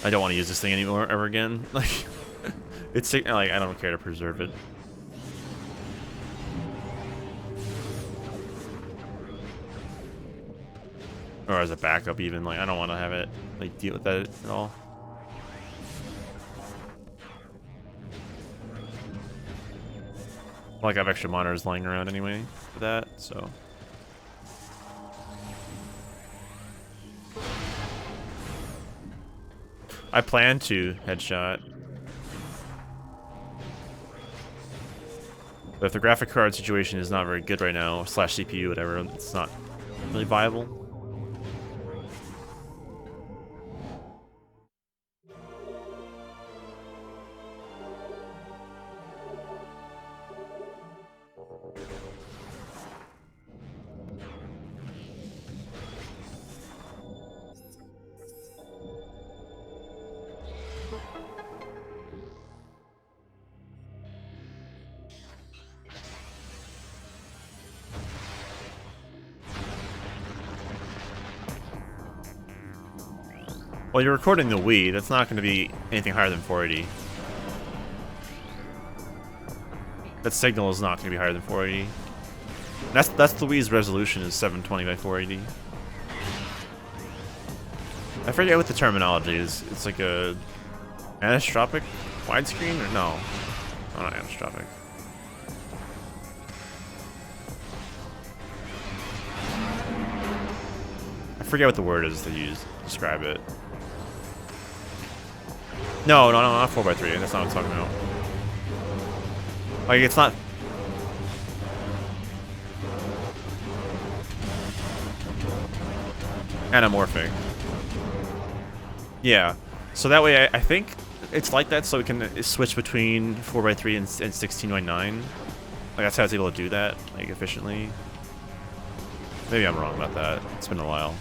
I don't want to use this thing anymore ever again. Like, it's like, I don't care to preserve it. Or as a backup even, like, I don't want to have it, like, deal with that at all. Like, I have extra monitors lying around anyway for that, so. I plan to Headshot. But if the graphic card situation is not very good right now, slash CPU, whatever, it's not really viable. Well, you're recording the Wii. That's not going to be anything higher than 480. That signal is not going to be higher than 480. That's the Wii's resolution is 720 by 480. I forget what the terminology is. It's like a anisotropic widescreen or no? Oh, not anisotropic. I forget what the word is they use to describe it. No, not 4x3. That's not what I'm talking about. Like, it's not... anamorphic. Yeah. So that way, I think it's like that so it can switch between 4x3 and 16x9. Like, that's how it's able to do that, like, efficiently. Maybe I'm wrong about that. It's been a while.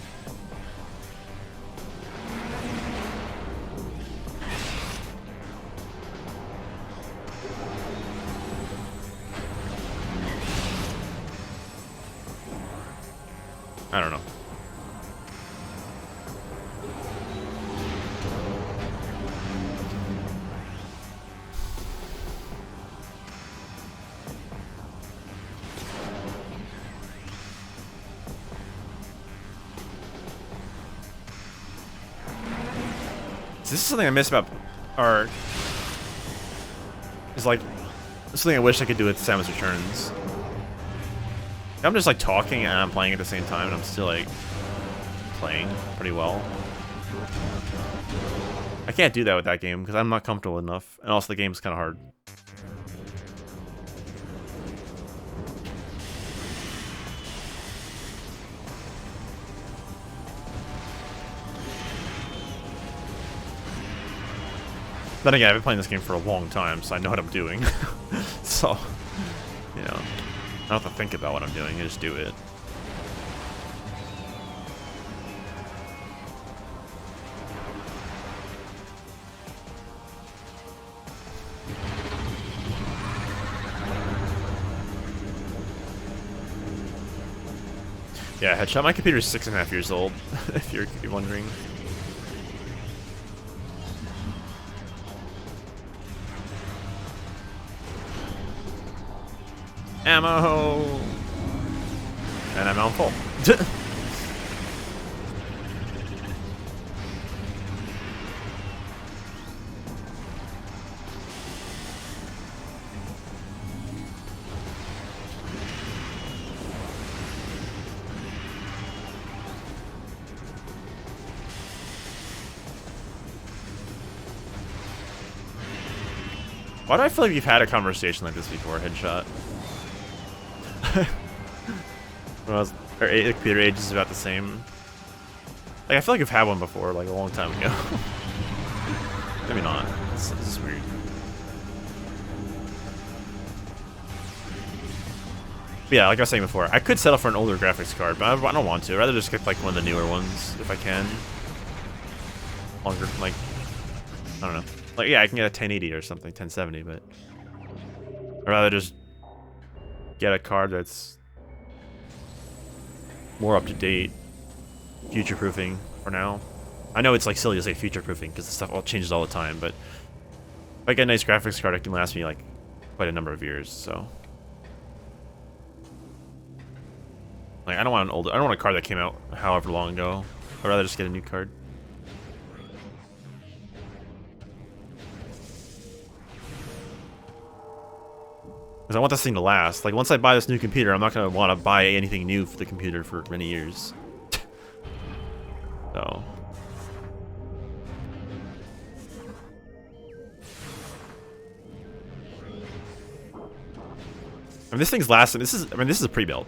I don't know. This is something I miss about art. It's like something I wish I could do with Samus Returns. I'm just like talking and I'm playing at the same time, and I'm still like playing pretty well. I can't do that with that game because I'm not comfortable enough, and also the game's kind of hard. Then again, I've been playing this game for a long time, so I know what I'm doing. So, you know, I don't have to think about what I'm doing, I just do it. Yeah, headshot. My computer's 6.5 years old, if you're wondering. Ammo! And I'm on full. Why do I feel like you've had a conversation like this before, Headshot? When I was, our computer age is about the same. Like, I feel like I've had one before, like a long time ago. Maybe not. This is weird. But yeah, like I was saying before, I could settle for an older graphics card, but I don't want to. I'd rather just get like one of the newer ones if I can. Longer, like, I don't know. Like, yeah, I can get a 1080 or something, 1070, but I'd rather just get a card that's more up to date, future-proofing for now. I know it's like silly to say future-proofing because the stuff all changes all the time, but if I get a nice graphics card, it can last me like quite a number of years. So, like, I don't want a card that came out however long ago. I'd rather just get a new card. Because I want this thing to last. Like, once I buy this new computer, I'm not going to want to buy anything new for the computer for many years. So. I mean, this thing's lasting. This is a pre-build.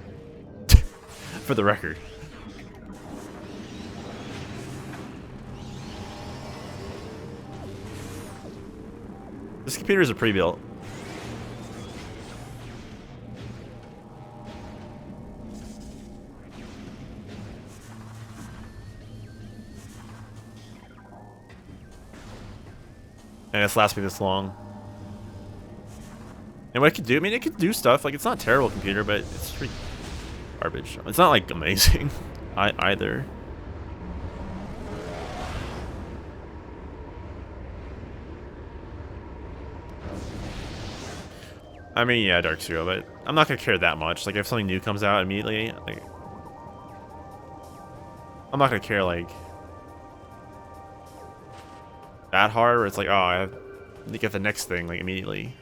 For the record. This computer is a pre-built. And it's lasted me this long. And what it could do, I mean, it could do stuff. Like, it's not a terrible computer, but it's pretty garbage. It's not, like, amazing either. I mean, yeah, Darkszero, but I'm not gonna care that much. Like, if something new comes out immediately, like, I'm not gonna care, like, that hard, where it's like, oh, I have to get the next thing, like, immediately.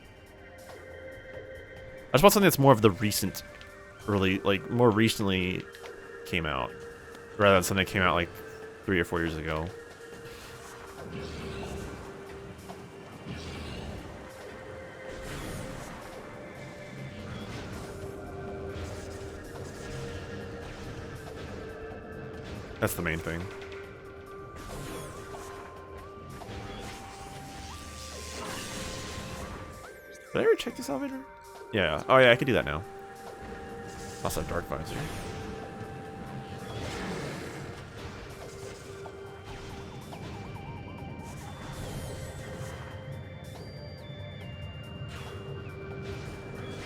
I just want something that's more of the recent, like, more recently came out, rather than something that came out, like, 3 or 4 years ago. That's the main thing. Did I ever check this elevator? Yeah. Oh yeah, I could do that now. Also, Dark Visor.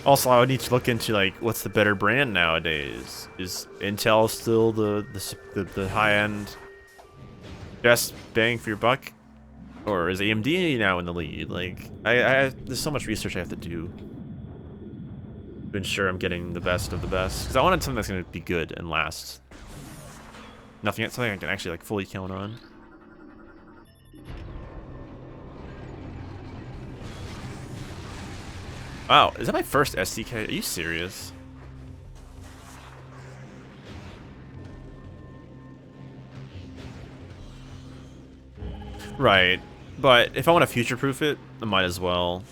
Also, I would need to look into, like, what's the better brand nowadays? Is Intel still the high-end best bang for your buck? Or is AMD now in the lead? Like, there's so much research I have to do to ensure I'm getting the best of the best. Because I wanted something that's going to be good and last. Something I can actually, like, fully count on. Wow, is that my first SDK? Are you serious? Right, but if I want to future-proof it, I might as well.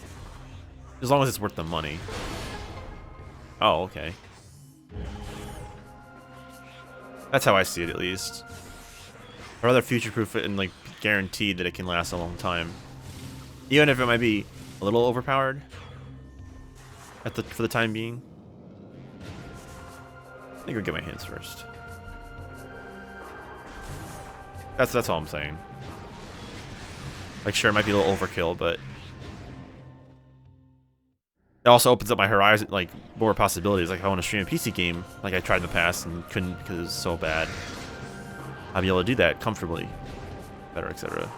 As long as it's worth the money. Oh, okay. That's how I see it, at least. I'd rather future-proof it and, like, guarantee that it can last a long time. Even if it might be a little overpowered. For the time being. I think I'll get my hands first. That's all I'm saying. Like, sure, it might be a little overkill, but it also opens up my horizon, like, more possibilities. Like, if I want to stream a PC game, like I tried in the past and couldn't because it was so bad, I'll be able to do that comfortably, better, etc.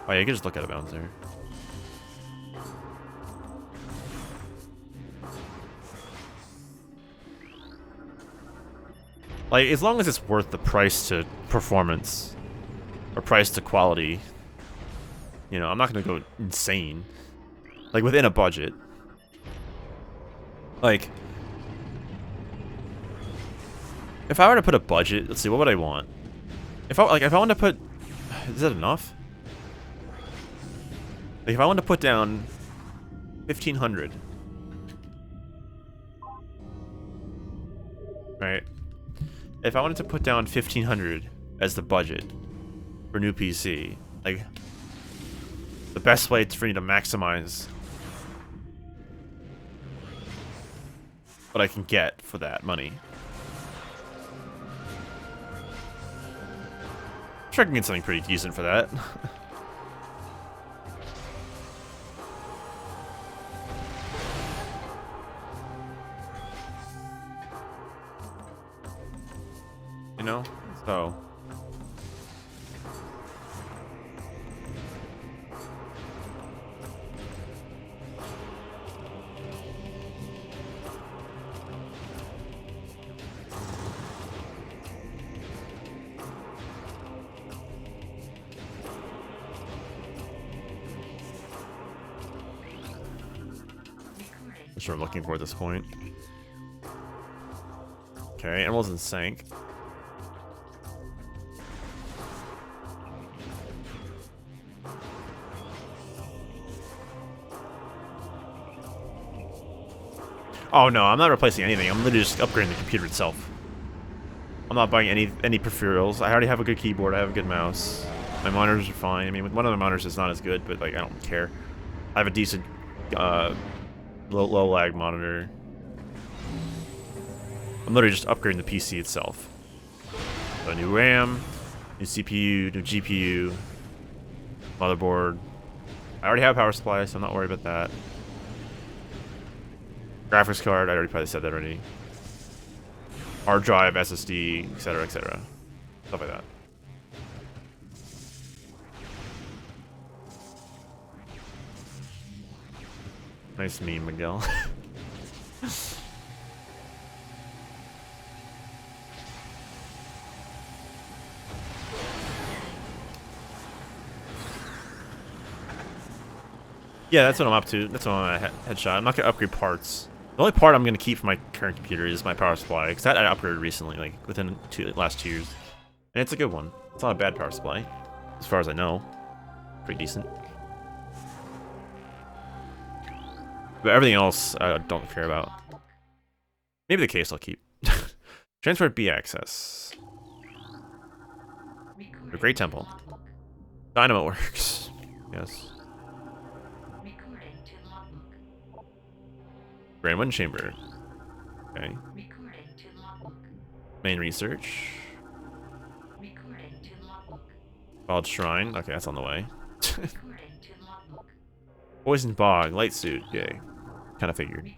Oh yeah, you can just look out of bounds there. Like, as long as it's worth the price to performance, or price to quality, you know, I'm not gonna go insane. Like, within a budget. Like, if I were to put a budget, let's see, what would I want? If I wanted to put, is that enough? Like, if I wanted to put down 1,500, right? If I wanted to put down 1,500 as the budget for new PC, like, the best way for me to maximize what I can get for that money. I'm sure I can get something pretty decent for that. You know? So. That's what I'm looking for at this point. Okay, animals in sync. Oh no, I'm not replacing anything. I'm literally just upgrading the computer itself. I'm not buying any peripherals. I already have a good keyboard. I have a good mouse. My monitors are fine. I mean, one of the monitors is not as good, but like I don't care. I have a decent low lag monitor. I'm literally just upgrading the PC itself. So new RAM, new CPU, new GPU, motherboard. I already have a power supply, so I'm not worried about that. Graphics card, I already probably said that already. Hard drive, SSD, etc., etc. Stuff like that. Nice meme, Miguel. Yeah, that's what I'm up to. That's what I'm at headshot. I'm not gonna upgrade parts. The only part I'm gonna keep for my current computer is my power supply, because that I upgraded recently, like within last 2 years, and it's a good one. It's not a bad power supply, as far as I know. Pretty decent. But everything else, I don't care about. Maybe the case I'll keep. Transport B access. A great temple. Dynamo works. Yes. Grand Wind Chamber. Okay. Main research. Wild Shrine. Okay, that's on the way. Poison Bog. Light Suit. Yay. Kind of figured.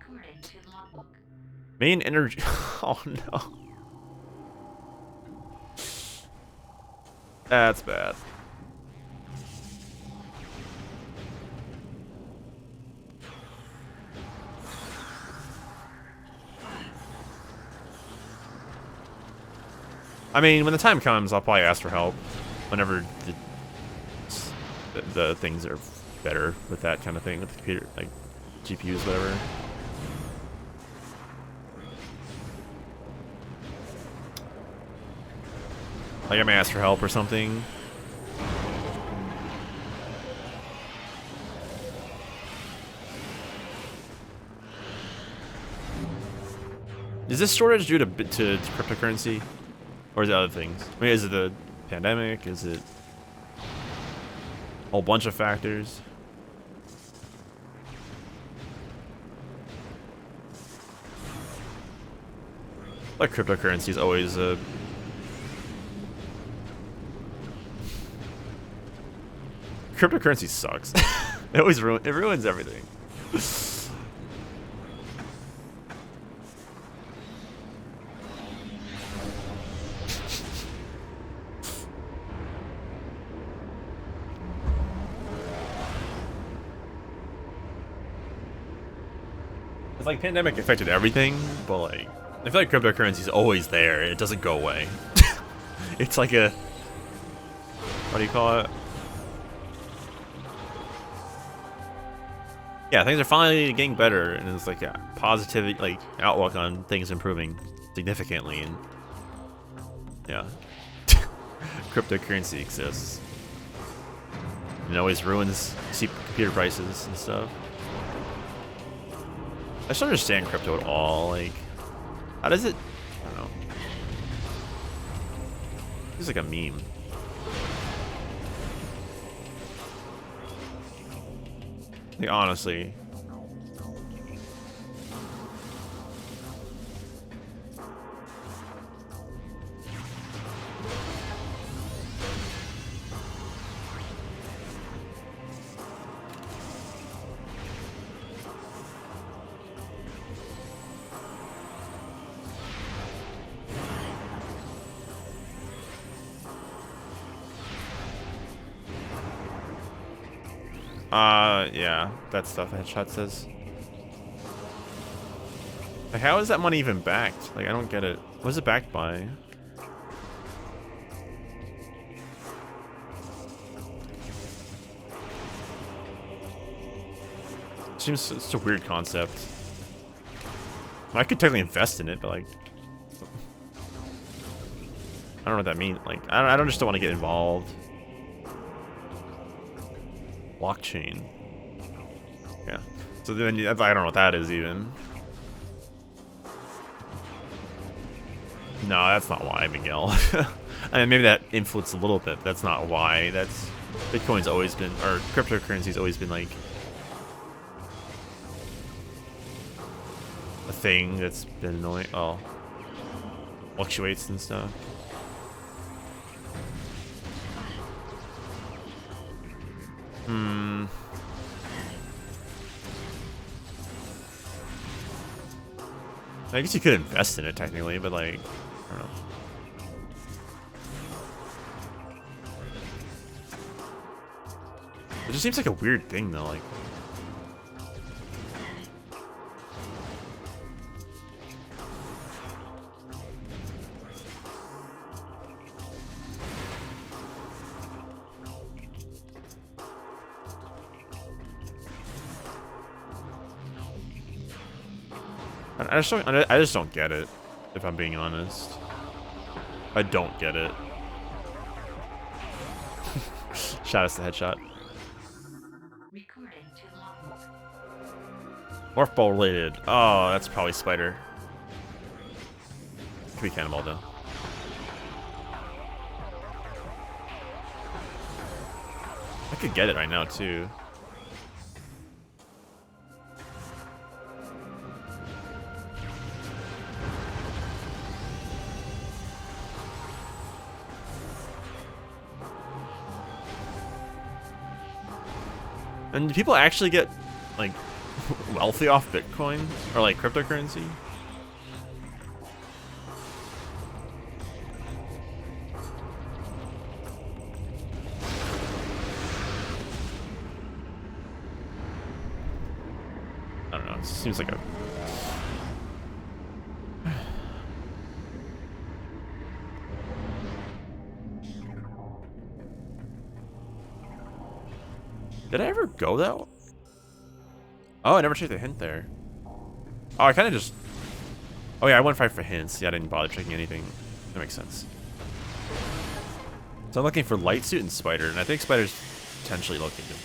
Main energy. Oh no. That's bad. I mean, when the time comes, I'll probably ask for help. Whenever the things are better with that kind of thing, with the computer, like GPUs, whatever. Like I may ask for help or something. Is this shortage due to cryptocurrency? Or is it other things? I mean, is it the pandemic? Is it a whole bunch of factors? Like cryptocurrency is always a... Cryptocurrency sucks. It always ruins everything. It's like pandemic affected everything, but like I feel like cryptocurrency is always there. It doesn't go away. It's like a, what do you call it? Yeah, things are finally getting better, and it's like a positive like outlook on things improving significantly, and yeah, cryptocurrency exists. And it always ruins cheap computer prices and stuff. I just don't understand crypto at all. Like, how does it? I don't know. It's like a meme. Like, honestly. Yeah, that stuff Headshot says. Like, how is that money even backed? Like, I don't get it. What is it backed by? Seems it's a weird concept. I could technically invest in it, but like, I don't know what that means. Like, I don't just don't want to get involved. Blockchain. Yeah. So then I don't know what that is even. No, that's not why, Miguel. I mean, maybe that influenced a little bit, but that's not why. That's Bitcoin's always been, or cryptocurrency's always been like a thing that's been annoying. Oh, fluctuates and stuff. I guess you could invest in it technically, but like, I don't know. It just seems like a weird thing though, like. I just don't get it, if I'm being honest. I don't get it. Shot us the headshot. Morph ball related. Oh, that's probably spider. Could be cannonball though. I could get it right now too. And do people actually get, like, wealthy off Bitcoin? Or, like, cryptocurrency? I don't know, it seems like a... Did I ever go that way? Oh, I never checked the hint there. Oh, I kind of just... Oh yeah, I went for hints. Yeah, I didn't bother checking anything. That makes sense. So I'm looking for light suit and spider, and I think spider's potentially located.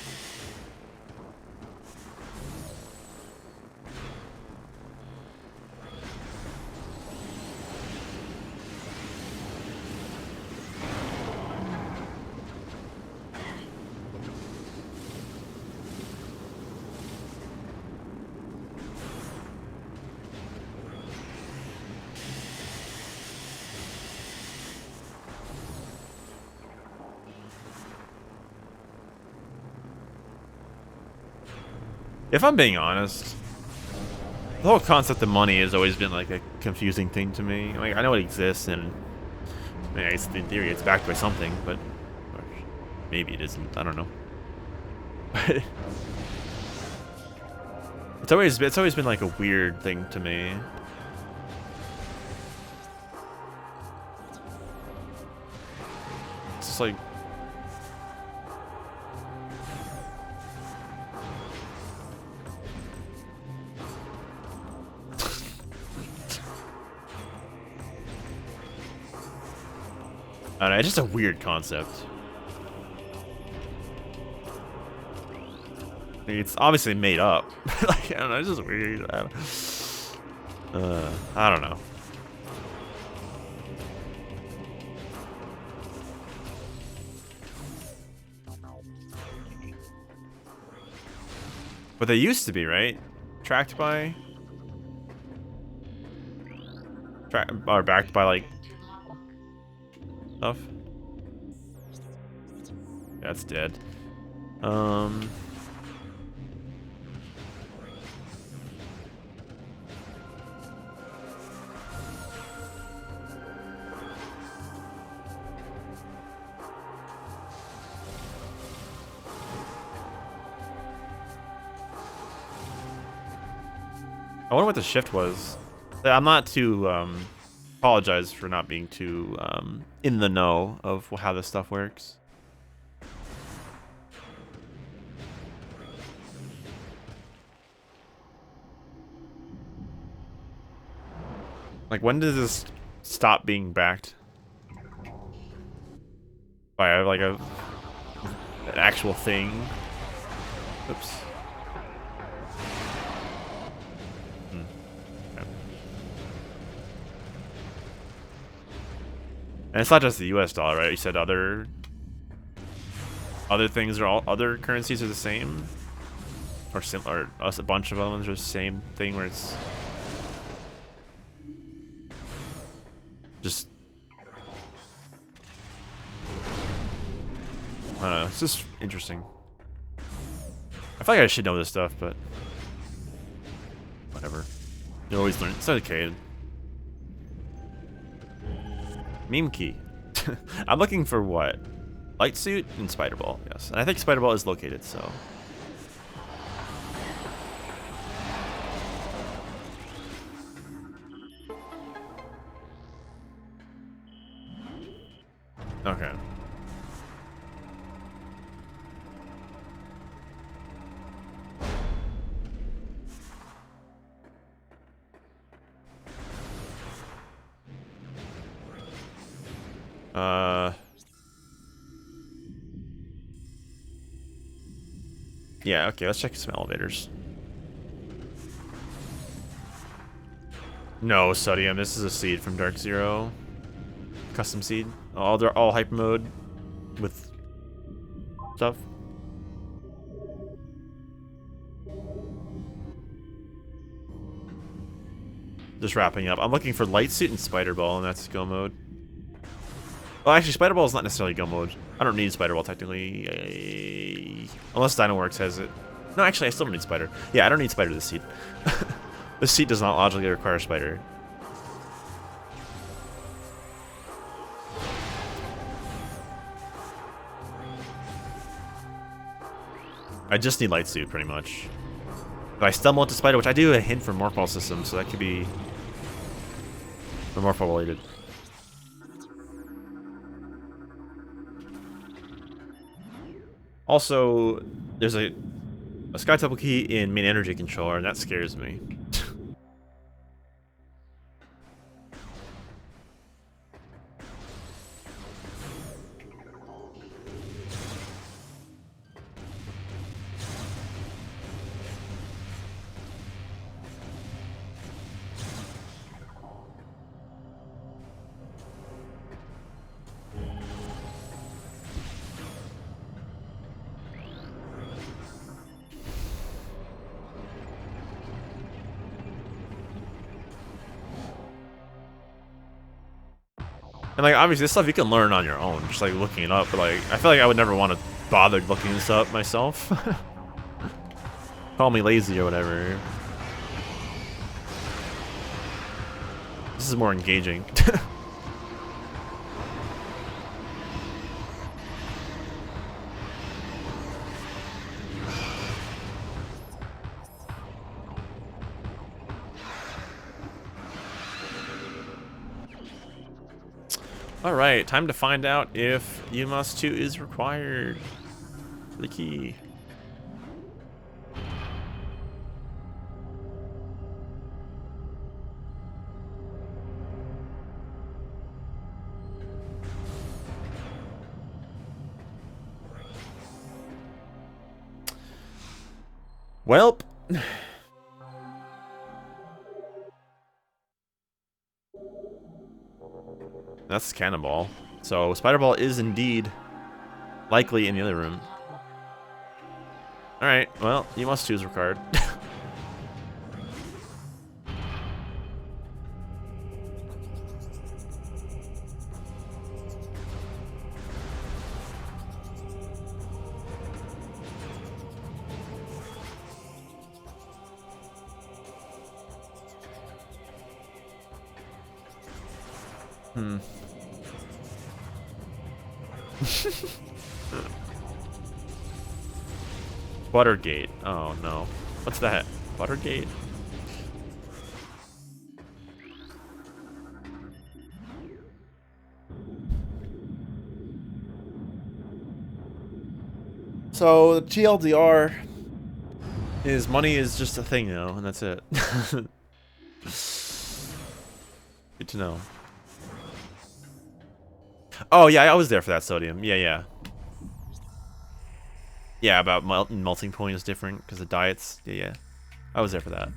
If I'm being honest, the whole concept of money has always been like a confusing thing to me. Like, I know it exists, and I mean, I guess in theory it's backed by something, but or maybe it isn't. I don't know. it's always been like a weird thing to me. It's just like. I don't know, it's just a weird concept. It's obviously made up. Like, I don't know, it's just weird. I don't know. But they used to be, right? Tracked by... or backed by, like... stuff. That's dead. I wonder what the shift was. I'm not too, apologize for not being too, in the know of how this stuff works. Like, when does this stop being backed by, like, an actual thing? Oops. And it's not just the US dollar, right? You said other things are all, other currencies are the same? Or similar, us a bunch of them are the same thing where it's just, I don't know, it's just interesting. I feel like I should know this stuff, but whatever. You always learn, it's okay. Meme key. I'm looking for what? Light suit and spider ball, yes. And I think spider ball is located, so. Okay. Yeah, okay, let's check some elevators. No, sodium. This is a seed from Darkszero. Custom seed. Oh, they're all Hypermode with stuff. Just wrapping up. I'm looking for light suit and spider ball, and that's go mode. Well, actually, spider ball is not necessarily go mode. I don't need spider ball technically, unless Dynaworks has it. No, actually, I still don't need spider. Yeah, I don't need spider this seed. This seed does not logically require spider. I just need light suit, pretty much. If I stumble into spider, which I do a hint for Morphball system, so that could be Morphball related. Also, there's a Sky Temple key in main energy controller, and that scares me. And like obviously this stuff you can learn on your own, just like looking it up, but like I feel like I would never want to bother looking this up myself. Call me lazy or whatever. This is more engaging. Alright, time to find out if you must 2 is required for the key. Welp. That's Cannonball. So Spider Ball is indeed likely in the other room. Alright, well, you must choose required. Buttergate. Oh no. What's that? Buttergate? So the TLDR is money is just a thing now, and that's it. Good to know. Oh yeah, I was there for that sodium. Yeah. Yeah, about melting point is different because of diets. Yeah. I was there for that.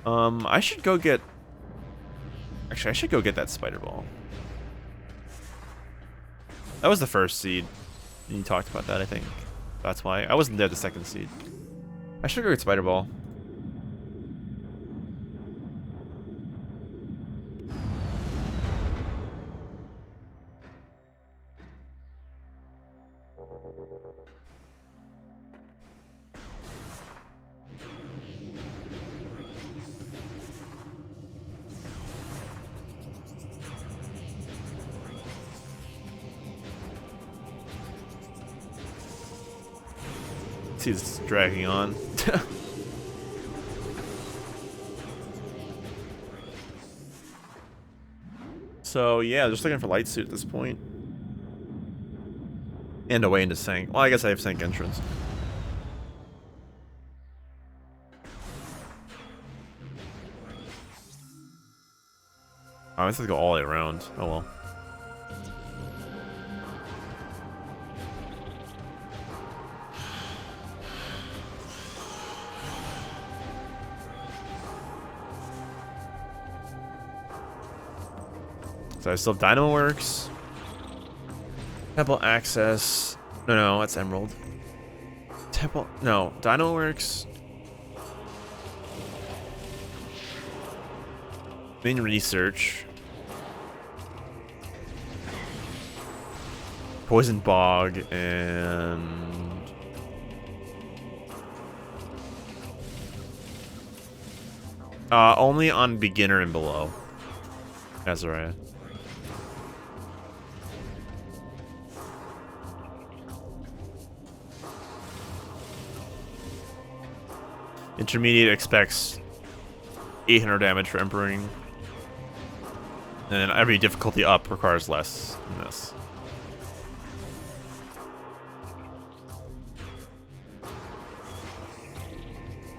I should go get... Actually, I should go get that spider ball. That was the first seed. You talked about that, I think. That's why. I wasn't there the second seed. I should go get spider ball. See, it's dragging on. So yeah, just looking for light suit at this point. And a way into Sank. Well, I guess I have Sank entrance. Oh, I have to go all the way around. Oh well. So I still have Dynamo Works. Temple Access. No, that's Emerald. Temple. No, Dynamo Works. Main Research. Poison Bog and only on beginner and below. Azariah. Intermediate expects 800 damage for Emperoring. And every difficulty up requires less than this.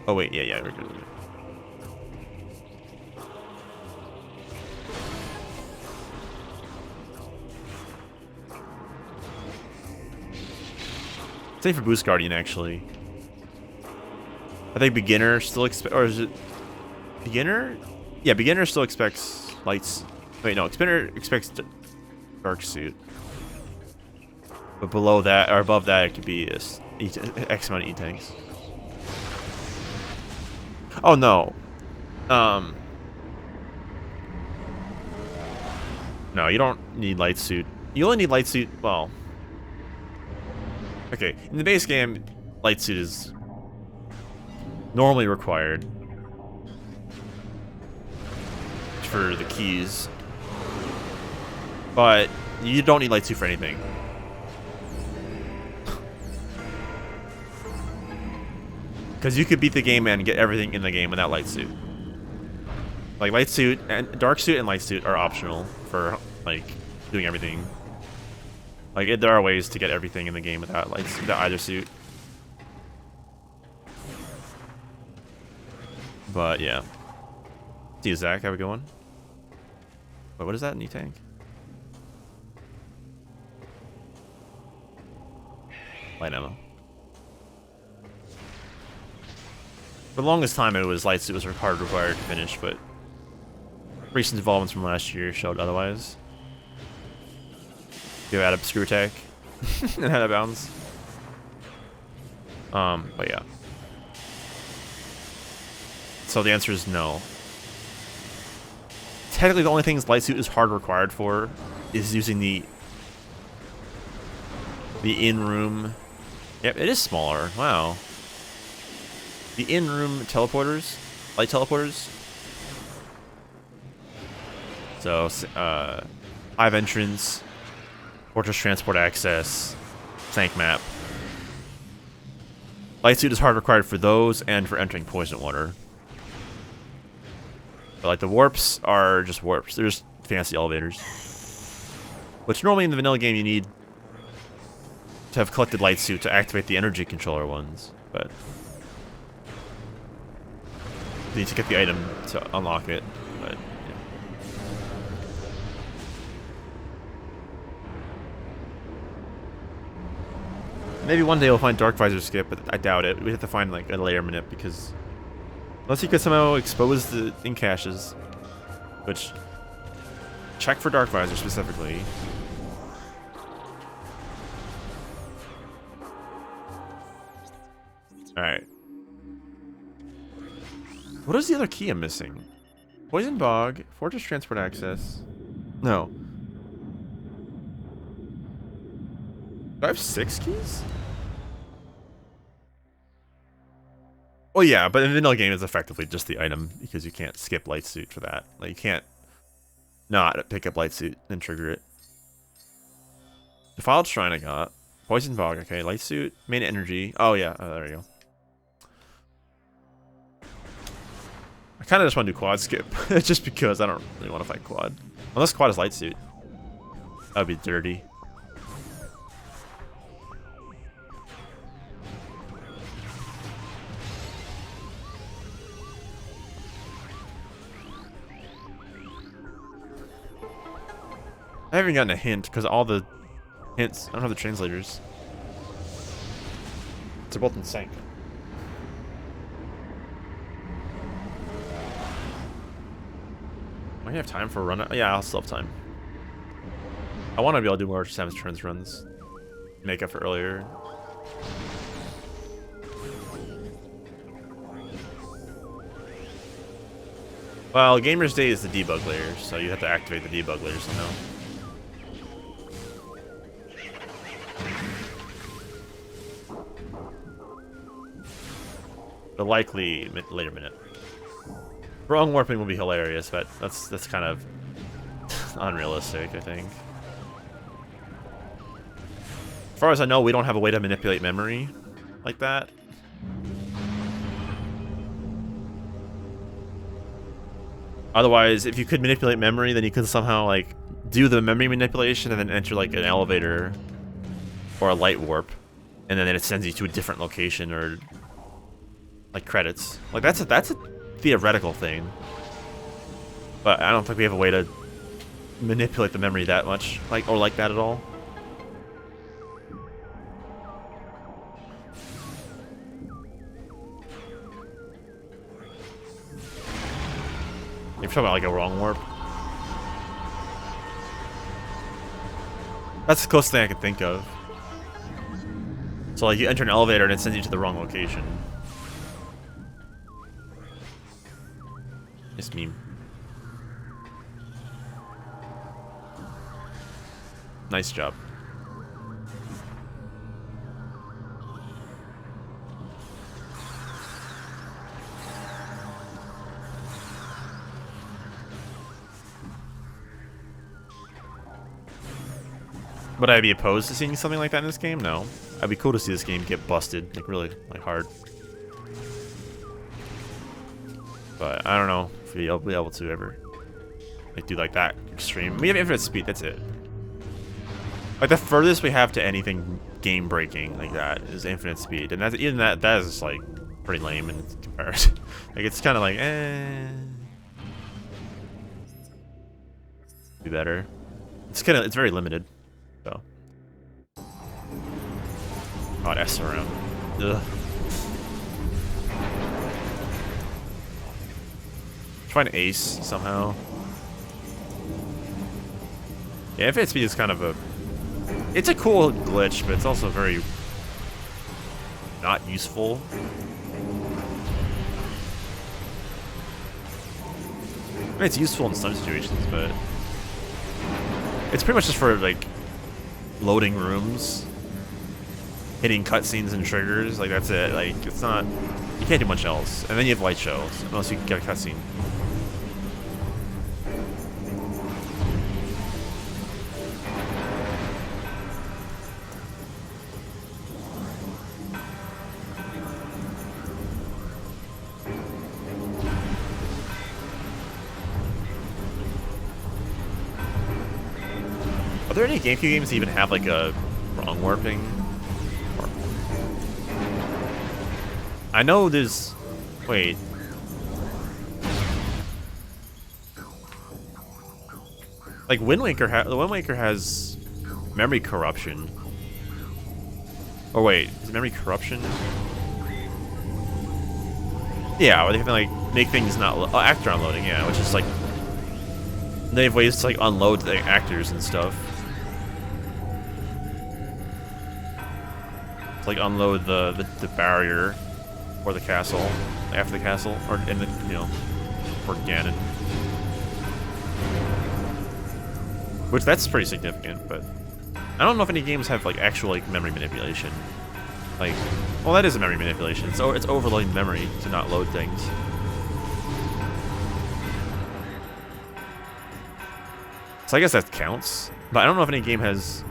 Oh wait, yeah, we're good. Same for Boost Guardian, actually. I think beginner still expect, or is it beginner? Yeah, beginner still expects lights. Wait, no, beginner expects Dark Suit. But below that, or above that, it could be X amount of E-tanks. Oh no. No, you don't need light suit. You only need light suit. Well, okay. In the base game, light suit is normally required for the keys, but you don't need light suit for anything. Because you could beat the game and get everything in the game without light suit. Like light suit and dark suit and light suit are optional for like doing everything. Like there are ways to get everything in the game without like without either suit. But yeah. See you, Zach. Have a good one. Wait, what is that in E-tank? Light ammo. For the longest time, it was light suit was hard required to finish, but recent developments from last year showed otherwise. You add up screw attack and out of bounds. But yeah. So the answer is no. Technically, the only things light suit is hard required for is using the in-room. Yep, it is smaller. Wow. The in-room teleporters, light teleporters. So, Hive entrance, fortress transport access, tank map. Light suit is hard required for those and for entering poison water. But like the warps are just warps. They're just fancy elevators. Which normally in the vanilla game you need to have collected light suit to activate the energy controller ones, but you need to get the item to unlock it. But yeah. Maybe one day we'll find Dark Visor skip, but I doubt it. We'd have to find like a layer minute because unless you could somehow expose the in caches, which check for Dark Visor specifically. Alright. What is the other key I'm missing? Poison Bog, Fortress Transport Access. No. Do I have 6 keys? Well, yeah, but in the vanilla game it's effectively just the item because you can't skip light suit for that. Like you can't not pick up light suit and trigger it. Defiled Shrine I got. Poison Bog, okay. Light suit, main energy. Oh yeah, there we go. I kind of just want to do quad skip, just because I don't really want to fight quad. Unless quad is light suit. That would be dirty. I haven't gotten a hint because all the hints, I don't have the translators. They're both in sync. Might have time for a run. Yeah, I'll still have time. I want to be able to do more Samus turns runs. Make up for earlier. Well, Gamer's Day is the debug layer, so you have to activate the debug layer somehow. The likely later minute. Wrong warping will be hilarious, but that's kind of unrealistic, I think. As far as I know, we don't have a way to manipulate memory like that. Otherwise, if you could manipulate memory, then you could somehow like do the memory manipulation and then enter like an elevator or a light warp, and then it sends you to a different location or like credits. Like that's a theoretical thing, but I don't think we have a way to manipulate the memory that much, like that at all. You're talking about like a wrong warp. That's the closest thing I can think of. So like you enter an elevator and it sends you to the wrong location. Nice meme. Nice job. Would I be opposed to seeing something like that in this game? No. I'd be cool to see this game get busted, like really, like hard. But I don't know if we'll be able to ever like do like that extreme. We have infinite speed, that's it. Like the furthest we have to anything game breaking like that is infinite speed, and that's even that is like pretty lame in comparison. Like it's kind of like be better. It's very limited. So. Oh, Dyceron. Ugh. Trying to ace somehow. Yeah, infinite speed is kind of a... It's a cool glitch, but it's also very... not useful. I mean, it's useful in some situations, but... It's pretty much just for, like, loading rooms, hitting cutscenes and triggers, like, that's it. Like, it's not... You can't do much else. And then you have light shows, unless you can get a cutscene. Are there any GameCube games that even have like a wrong warping? Or... I know there's... Wait. Like the Wind Waker has memory corruption. Or wait, is it memory corruption? Yeah, where they can like make things not actor unloading, yeah, which is like they have ways to like unload the actors and stuff. Like unload the barrier or the castle after the castle or in the or Ganon, which that's pretty significant. But I don't know if any games have like actual like memory manipulation. Like, well, that is a memory manipulation. So it's overloading memory to not load things. So I guess that counts. But I don't know if any game has.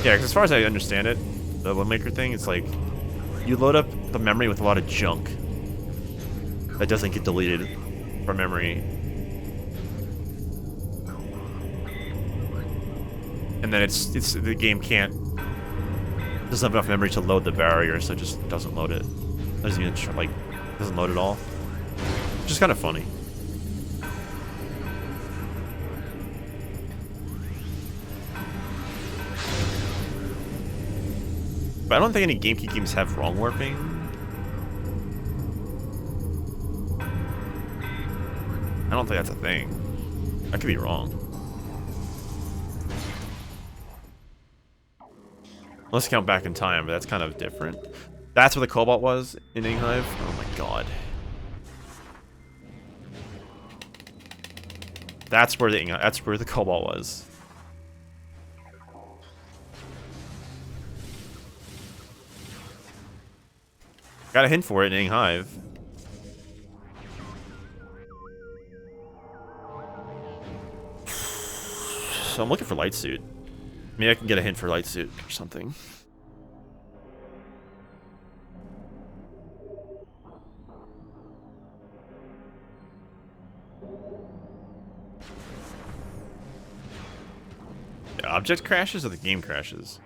Yeah, because as far as I understand it, the Wind Waker thing, it's like you load up the memory with a lot of junk that doesn't get deleted from memory, and then it's the game doesn't have enough memory to load the barrier, so it just doesn't load it. Doesn't even doesn't load it all, which is kind of funny. But I don't think any GameCube games have wrong warping. I don't think that's a thing. I could be wrong. Let's count back in time, but that's kind of different. That's where the Cobalt was in Inghive? Oh my god. That's where the Cobalt was. Got a hint for it in Inghive. So I'm looking for light suit. Maybe I can get a hint for light suit or something. The object crashes or the game crashes?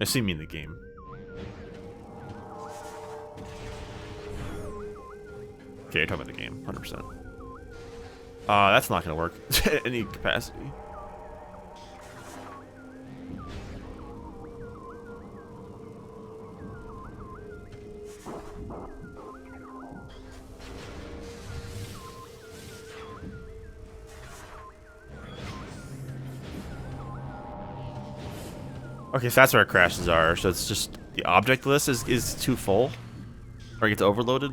I assume you mean the game. Okay, you're talking about the game, 100%. That's not gonna work at any capacity. Okay, so that's where our crashes are. So it's just the object list is too full, or it gets overloaded.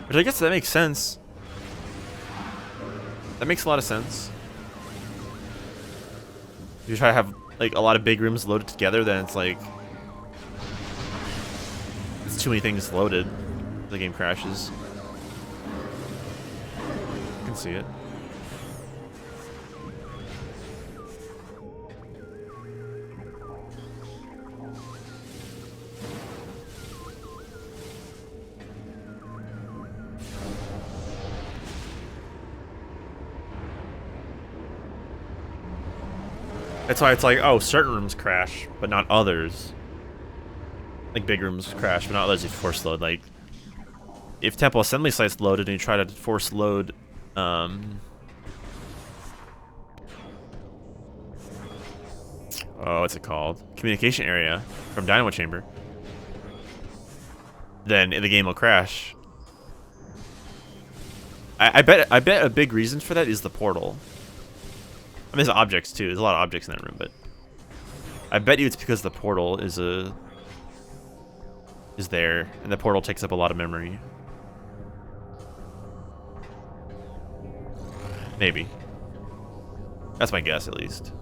Which I guess that makes sense. That makes a lot of sense. If you try to have like a lot of big rooms loaded together, then it's like it's too many things loaded. The game crashes. I can see it. That's why it's like, oh, certain rooms crash, but not others. Like big rooms crash, but not others if you force load. Like, if Temple Assembly Site's loaded and you try to force load, oh, what's it called? Communication area from Dynamo Chamber. Then the game will crash. I bet a big reason for that is the portal. I mean, there's objects too. There's a lot of objects in that room, but I bet you it's because the portal is there, and the portal takes up a lot of memory. Maybe. That's my guess, at least.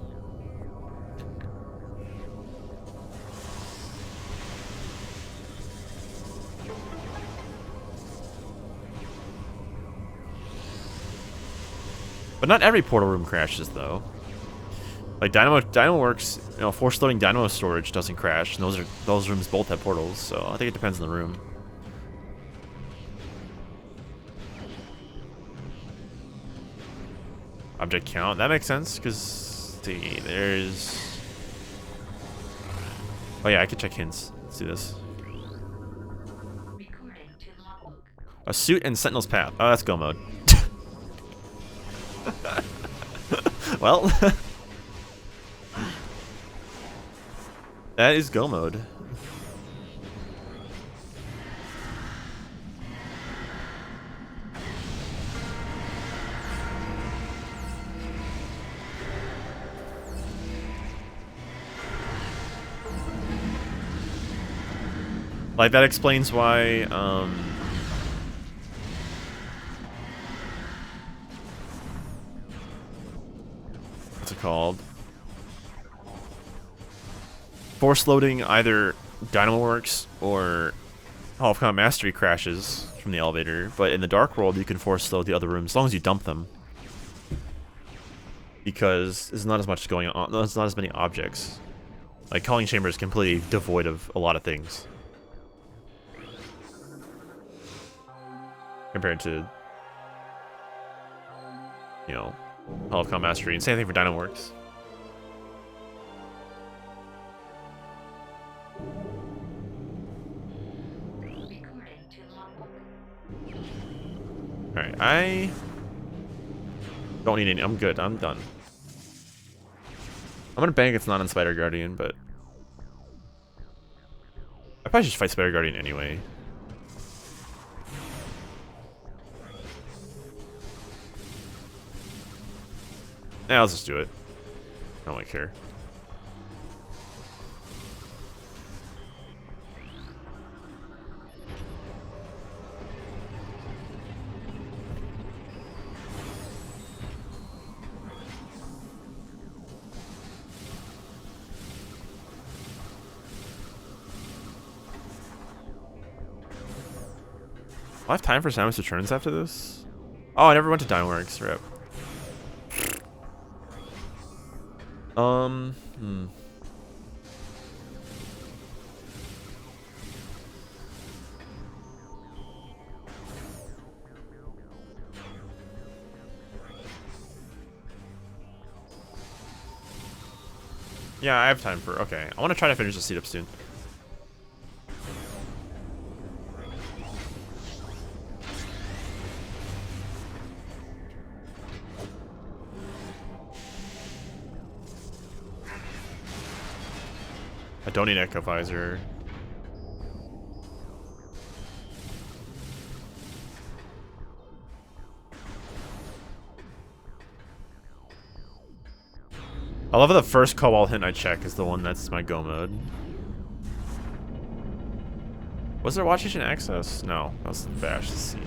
But not every portal room crashes, though. Like Dynamo works, you know, force loading Dynamo storage doesn't crash, and those rooms both have portals, so I think it depends on the room. Object count, that makes sense, because see, there's. Oh yeah, I can check hints. Let's do this. A suit and Sentinel's path. Oh, that's go mode. Well, that is go mode. Like, that explains why, what's it called? Force loading either Dynamo Works or Hall of Combat Mastery crashes from the elevator, but in the Dark World you can force load the other rooms as long as you dump them. Because there's not as much going on, there's not as many objects. Like, Calling Chamber is completely devoid of a lot of things. Compared to, you know, Hall of Combat Mastery, and same thing for Dynamo Works. Alright, I don't need any. I'm good. I'm done. I'm gonna bank it's not on Spider Guardian, but I probably should fight Spider Guardian anyway. Yeah, I'll just do it. I don't really care. I'll have time for Samus Returns after this? Oh, I never went to Dyneworks. Rip. Yeah, I have time for... Okay, I want to try to finish the seat up soon. I don't need Echo Visor. I love how the first Cobalt hint I check is the one that's my go mode. Was there Watch Station Access? No, that was the Bash to see.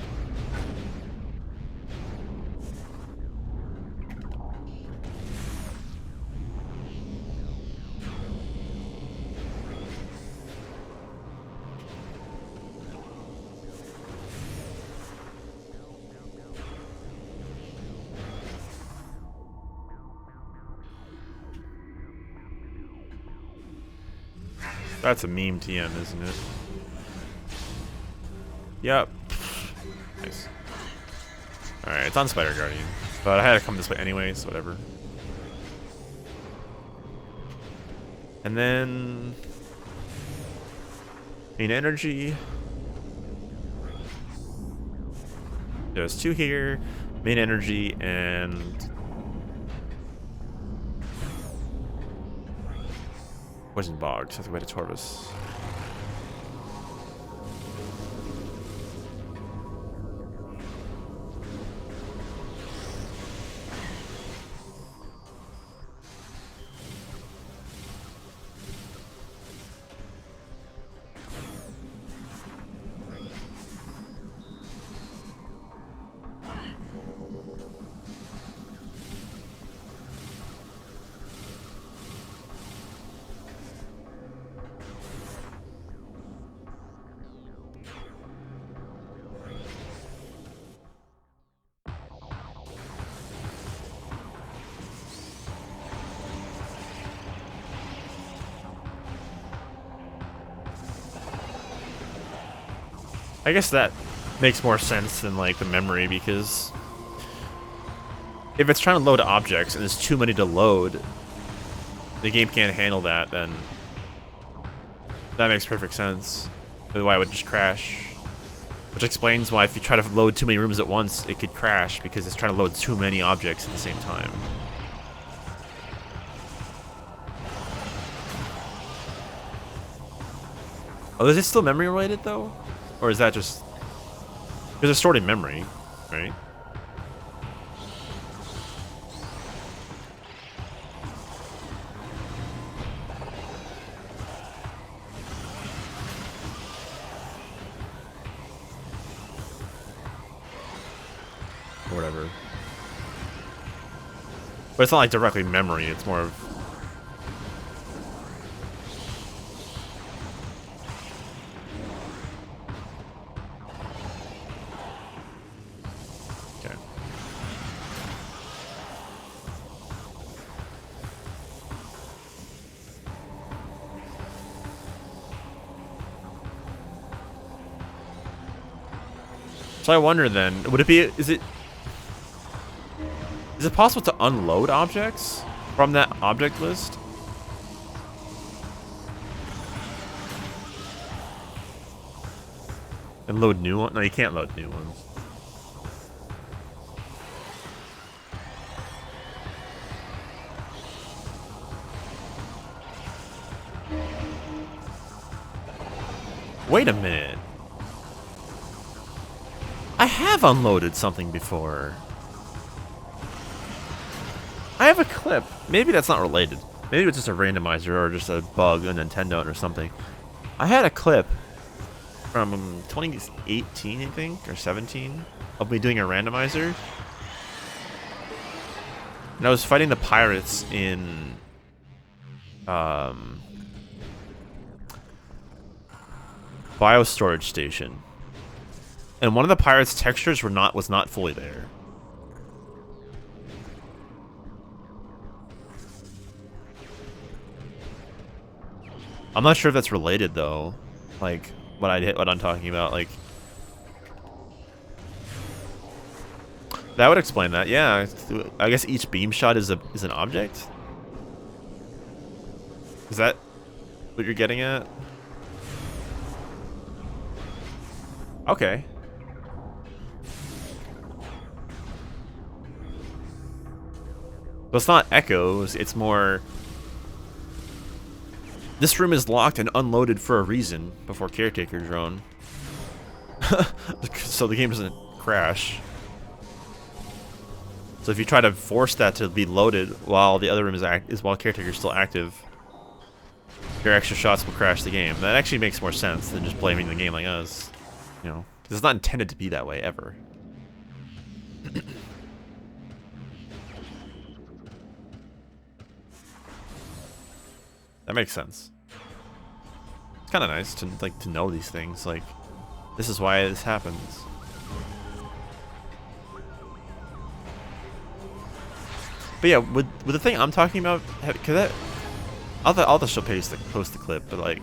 That's a meme TM, isn't it? Yep. Nice. Alright, it's on Spider Guardian. But I had to come this way anyway, so whatever. And then... main energy. There's 2 here. Main energy and... Poison Bog, so I have to wait to Torvus. I guess that makes more sense than like the memory, because if it's trying to load objects and there's too many to load, the game can't handle that, then that makes perfect sense. Why it would just crash. Which explains why if you try to load too many rooms at once, it could crash, because it's trying to load too many objects at the same time. Oh, is it still memory related though? Or is that just... because it's stored in memory, right? Or whatever. But it's not like directly memory, it's more of... So I wonder then, would it be, is it possible to unload objects from that object list? And load new ones? No, you can't load new ones. Wait a minute. I have unloaded something before. I have a clip. Maybe that's not related. Maybe it's just a randomizer or just a bug on Nintendo or something. I had a clip from 2018, I think, or 17, of me doing a randomizer. And I was fighting the pirates in biostorage station. And one of the pirates' textures was not fully there. I'm not sure if that's related though. Like what I'm talking about, like that would explain that. Yeah, I guess each beam shot is an object. Is that what you're getting at? Okay. But it's not echoes, it's more... This room is locked and unloaded for a reason before Caretaker drone. So the game doesn't crash. So if you try to force that to be loaded while the other room is while Caretaker's still active, your extra shots will crash the game. That actually makes more sense than just blaming the game like us. You know, because it's not intended to be that way ever. That makes sense. It's kind of nice to know these things. Like, this is why this happens. But yeah, with the thing I'm talking about, could that? I'll just show post the clip, but like.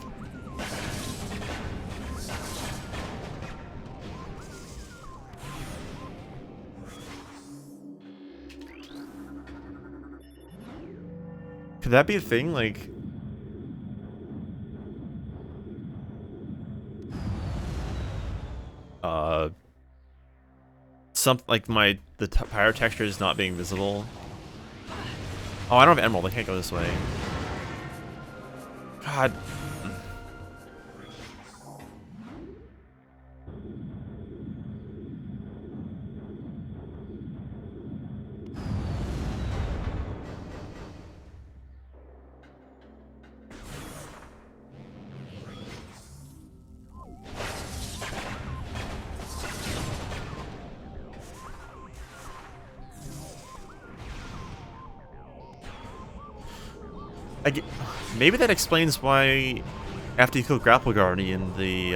Could that be a thing? Like, something like the pyro texture is not being visible. Oh, I don't have emerald. I can't go this way. God. Maybe that explains why after you kill Grapple Guardian, the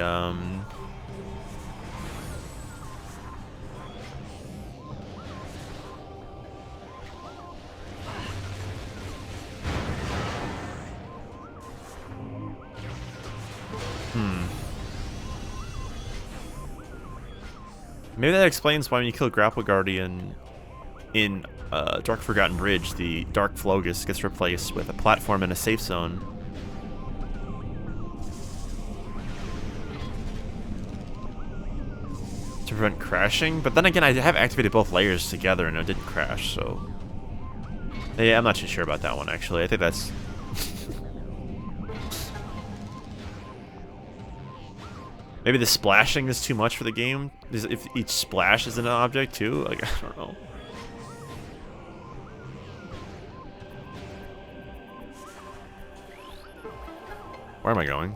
maybe that explains why when you kill Grapple Guardian in Dark Forgotten Bridge, the Dark Flogus gets replaced with a platform and a safe zone. To prevent crashing, but then again I have activated both layers together and it didn't crash, so... Yeah, I'm not too sure about that one actually. I think that's... Maybe the splashing is too much for the game? If each splash is an object too? Like, I don't know. Where am I going?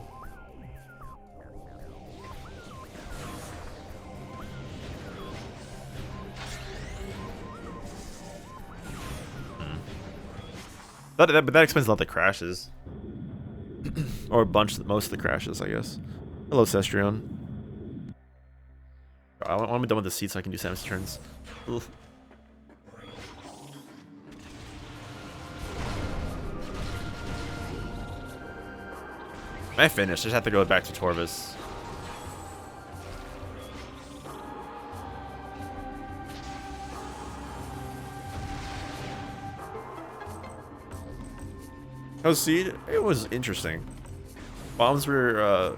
But that explains a lot of the crashes. Or most of the crashes, I guess. Hello, Cestrion. I want to be done with the seat so I can do Samus turns. Ugh. I finished. I just have to go back to Torvis. Oh, Seed? It was interesting. Bombs were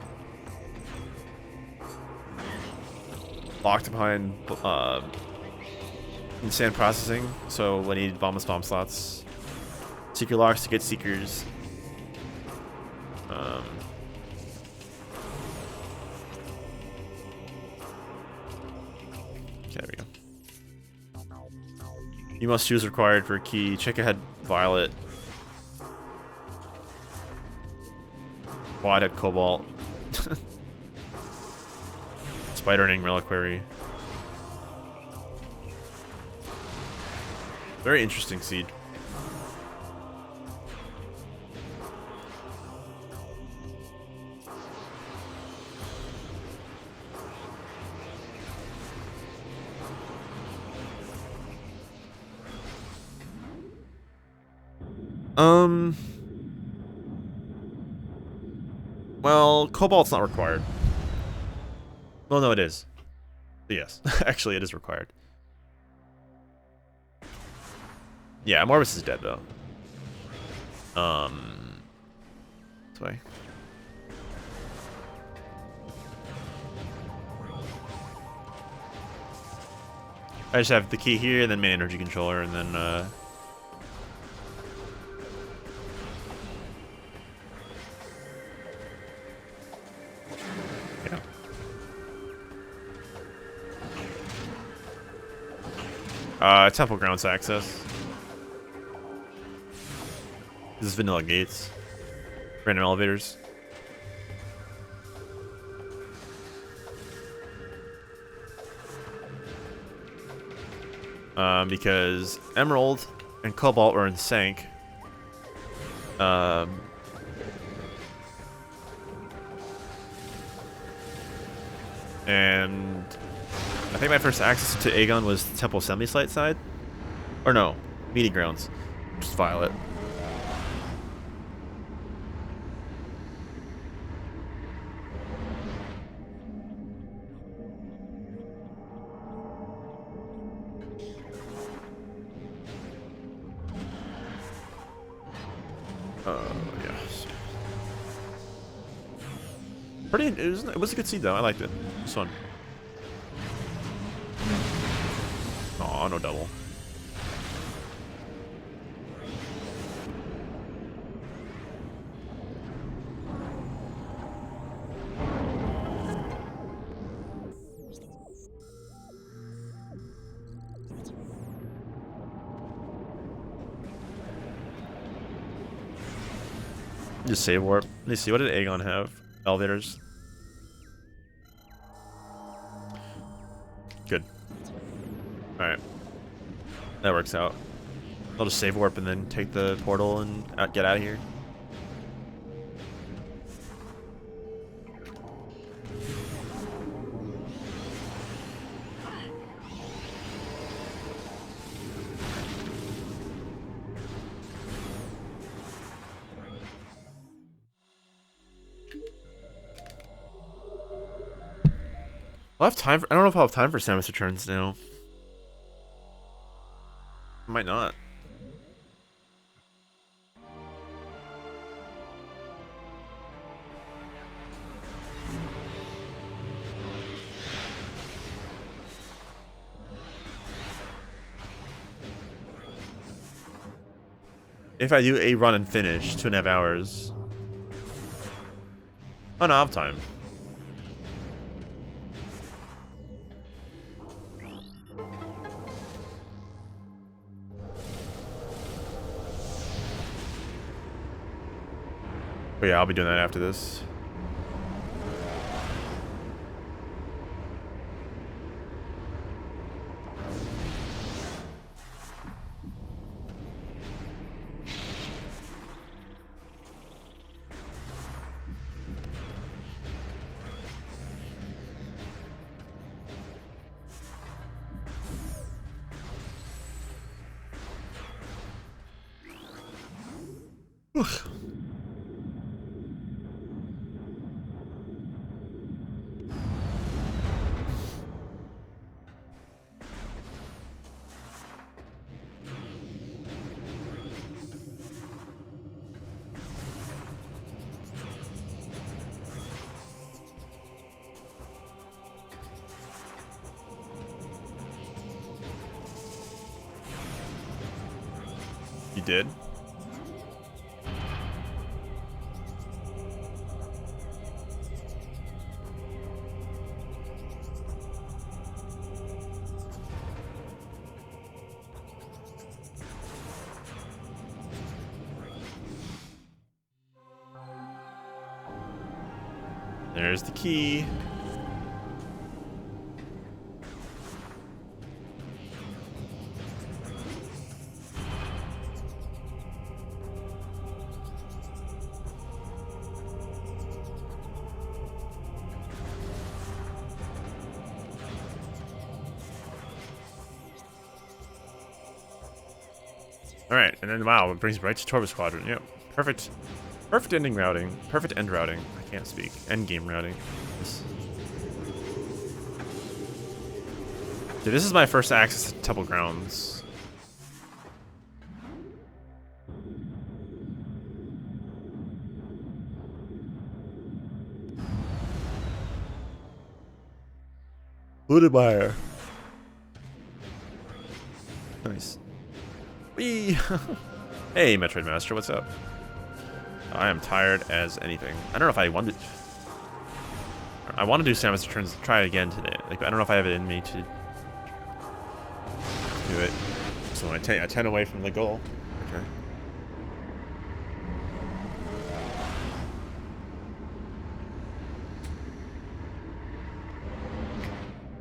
locked behind instant processing, so I needed bomb slots. Seeker locks to get seekers. Okay, there we go. You must choose required for a key. Chykka had violet. Wide had cobalt. Spider-ring reliquary. Very interesting seed. Well, cobalt's not required. Well, no, it is. Yes, actually, it is required. Yeah, Morbus is dead though. This way. I just have the key here, and then main energy controller, and then Temple Grounds access. This is vanilla gates. Random elevators. Because Emerald and Cobalt were in sync. And I think my first access to Aegon was Temple Semi-Slight side. Or no, Meeting Grounds. Just Violet. Yes. Pretty. It was a good seed though. I liked it. This one. Aw, no double. Just save warp. Let me see. What did Aegon have? Elevators. Good. Alright. That works out. I'll just save warp and then take the portal and get out of here. I'll have time for, I don't know if I'll have time for Samus Returns now. Might not. If I do a run and finish, 2.5 hours. Oh no, I have time. But yeah, I'll be doing that after this. You did? There's the key. Alright, and then wow, it brings me right to Torba Squadron. Yep. Perfect. Perfect ending routing. Perfect end routing. I can't speak. End game routing. Dude, this is my first access to Temple Grounds. Ludemeyer. Nice. Whee! Hey, Metroid Master, what's up? I am tired as anything. I don't know if I want to... I want to do Samus Returns, try it again today. Like, I don't know if I have it in me to do it. So I 10 away from the goal. Okay.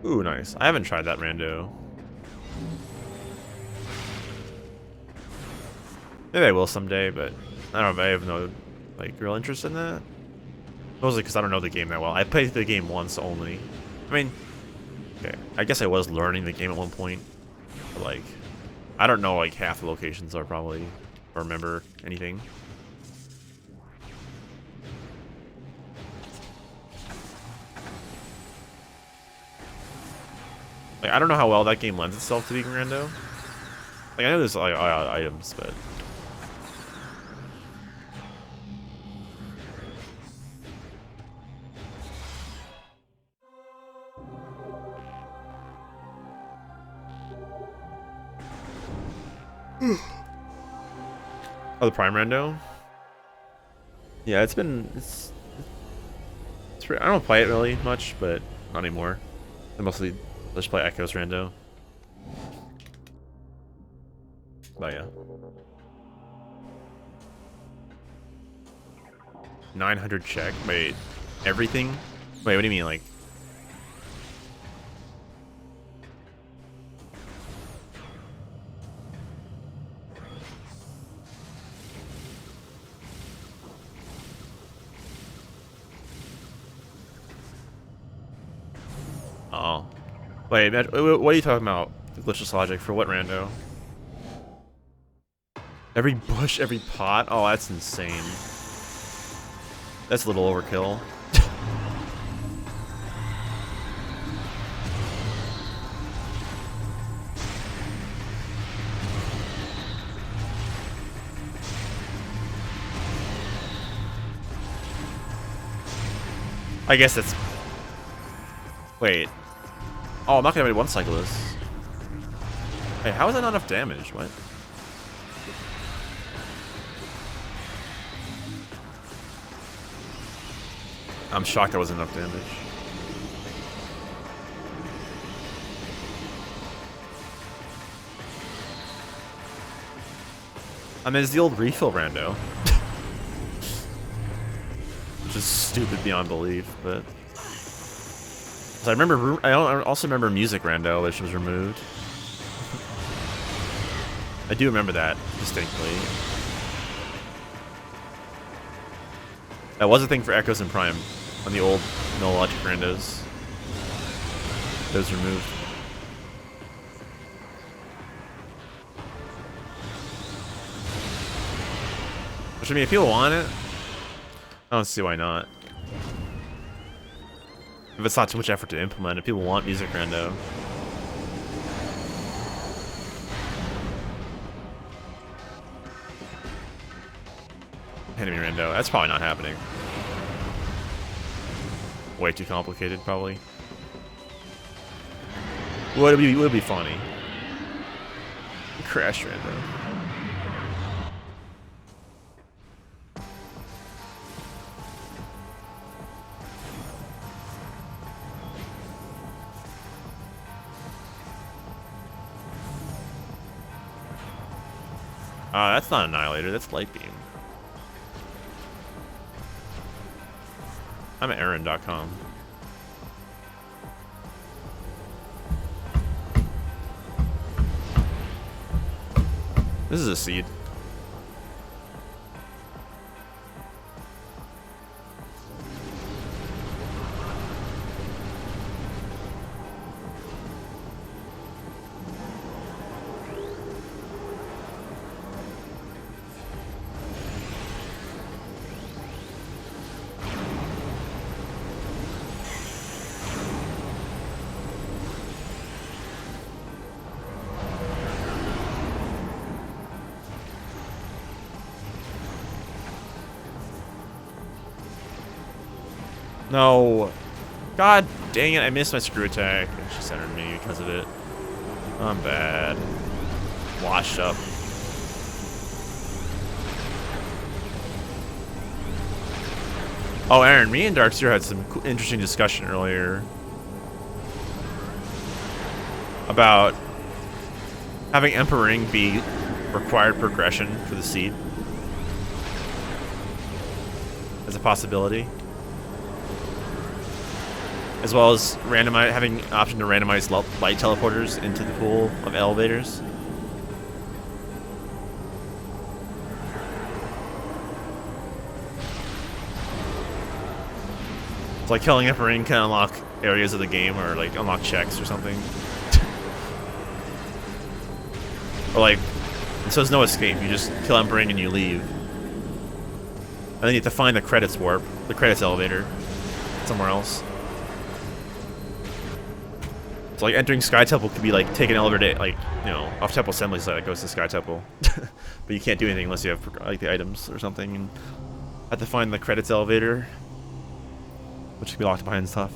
Ooh, nice. I haven't tried that Rando. Maybe I will someday, but I don't know if I have no like real interest in that. Mostly because I don't know the game that well. I played the game once only. I mean, okay, I guess I was learning the game at one point, but like, I don't know like half the locations or probably or remember anything. Like, I don't know how well that game lends itself to being rando. Like, I know there's like items, but. Oh, the Prime Rando? Yeah, it's I don't play it really much, but not anymore. I mostly just play Echo's Rando. But yeah. 900 check. Wait, everything? Wait, what do you mean, like? Oh. Wait, what are you talking about? Glitchless logic for what rando? Every bush, every pot? Oh, that's insane. That's a little overkill. I guess that's... Wait. Oh, I'm not gonna be one cyclist. Hey, how is that not enough damage? What? I'm shocked that wasn't enough damage. I mean, it's the old refill rando. Which is stupid beyond belief, but... I remember. I also remember music rando, which was removed. I do remember that distinctly. That was a thing for Echoes and Prime on the old no logic randos. Those removed. Which I mean, if people want it, I don't see why not. If it's not too much effort to implement, if people want music rando. Enemy rando, that's probably not happening. Way too complicated, probably. Well, it'll be funny. Crash rando. That's not Annihilator, that's Light Beam. I'm at Aaron.com. This is a seed. No. God dang it, I missed my screw attack. And she centered me because of it. I'm bad. Washed up. Oh, Aaron, me and Darkszero had some interesting discussion earlier about having Emperor be required progression for the seed as a possibility. As well as having an option to randomize light teleporters into the pool of elevators. It's like killing Emperor can unlock areas of the game or like unlock checks or something. Or like, so there's no escape. You just kill Emperor and you leave. And then you have to find the credits warp, the credits elevator, somewhere else. So like entering Sky Temple could be like take an elevator to, like, you know, off Temple Assembly site that goes to Sky Temple. But you can't do anything unless you have like the items or something. And have to find the credits elevator, which could be locked behind stuff.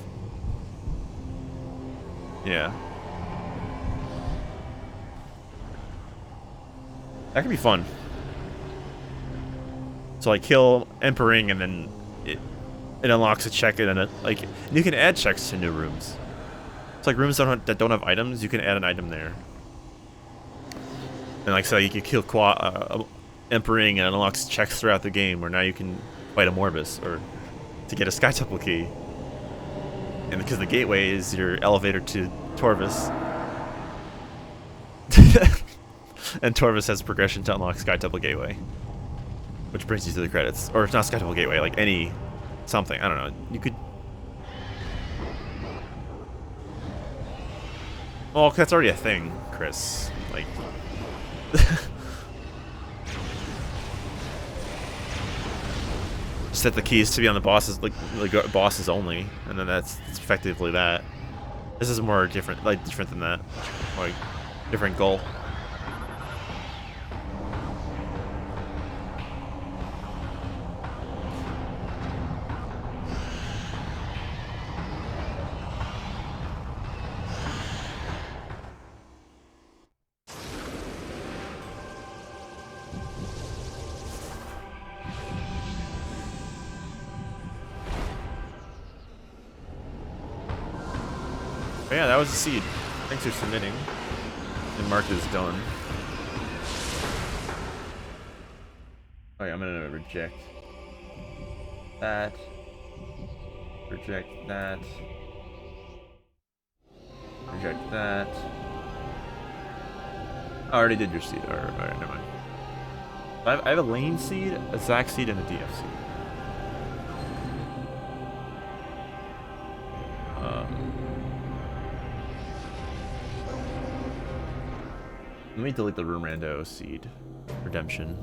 Yeah. That could be fun. So like kill Emperor and then it unlocks a check and then like you can add checks to new rooms. It's like rooms that don't have items, you can add an item there. And like so you can kill Emperor and it unlocks checks throughout the game where now you can fight a Morbus or to get a Sky Temple key. And because the gateway is your elevator to Torvus. And Torvus has progression to unlock Sky Temple Gateway. Which brings you to the credits. Or it's not Sky Temple Gateway, like any something. I don't know. You could. Well, that's already a thing, Chris. Like. Set the keys to be on the bosses, like bosses only, and then that's effectively that. This is more different, like different than that, like different goal. But yeah, that was a seed. Thanks for submitting. And marked as done. Alright, I'm gonna reject that. Reject that. Reject that. I already did your seed. Alright, never mind. I have a lane seed, a Zac seed, and a DF seed. Let me delete the room Rando seed. Redemption.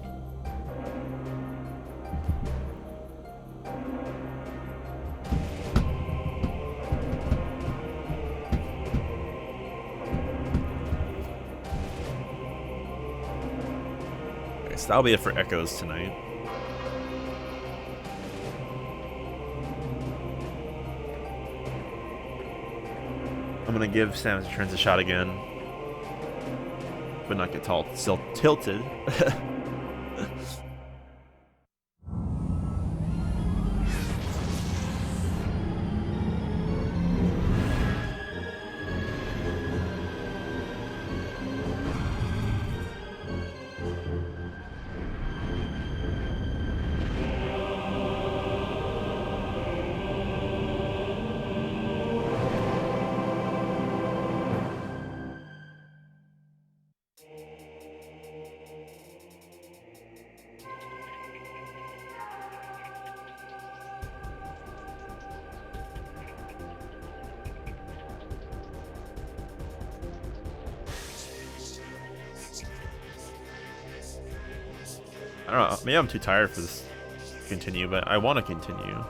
Okay, so that'll be it for Echoes tonight. I'm gonna give Samus Returns a shot again. But not get still tilted. I don't know. Maybe I'm too tired for this to continue, but I want to continue.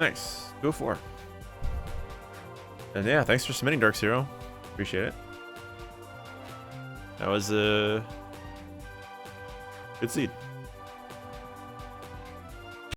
Nice. Go for. And yeah, thanks for submitting, Darkszero. Appreciate it. That was a good seed.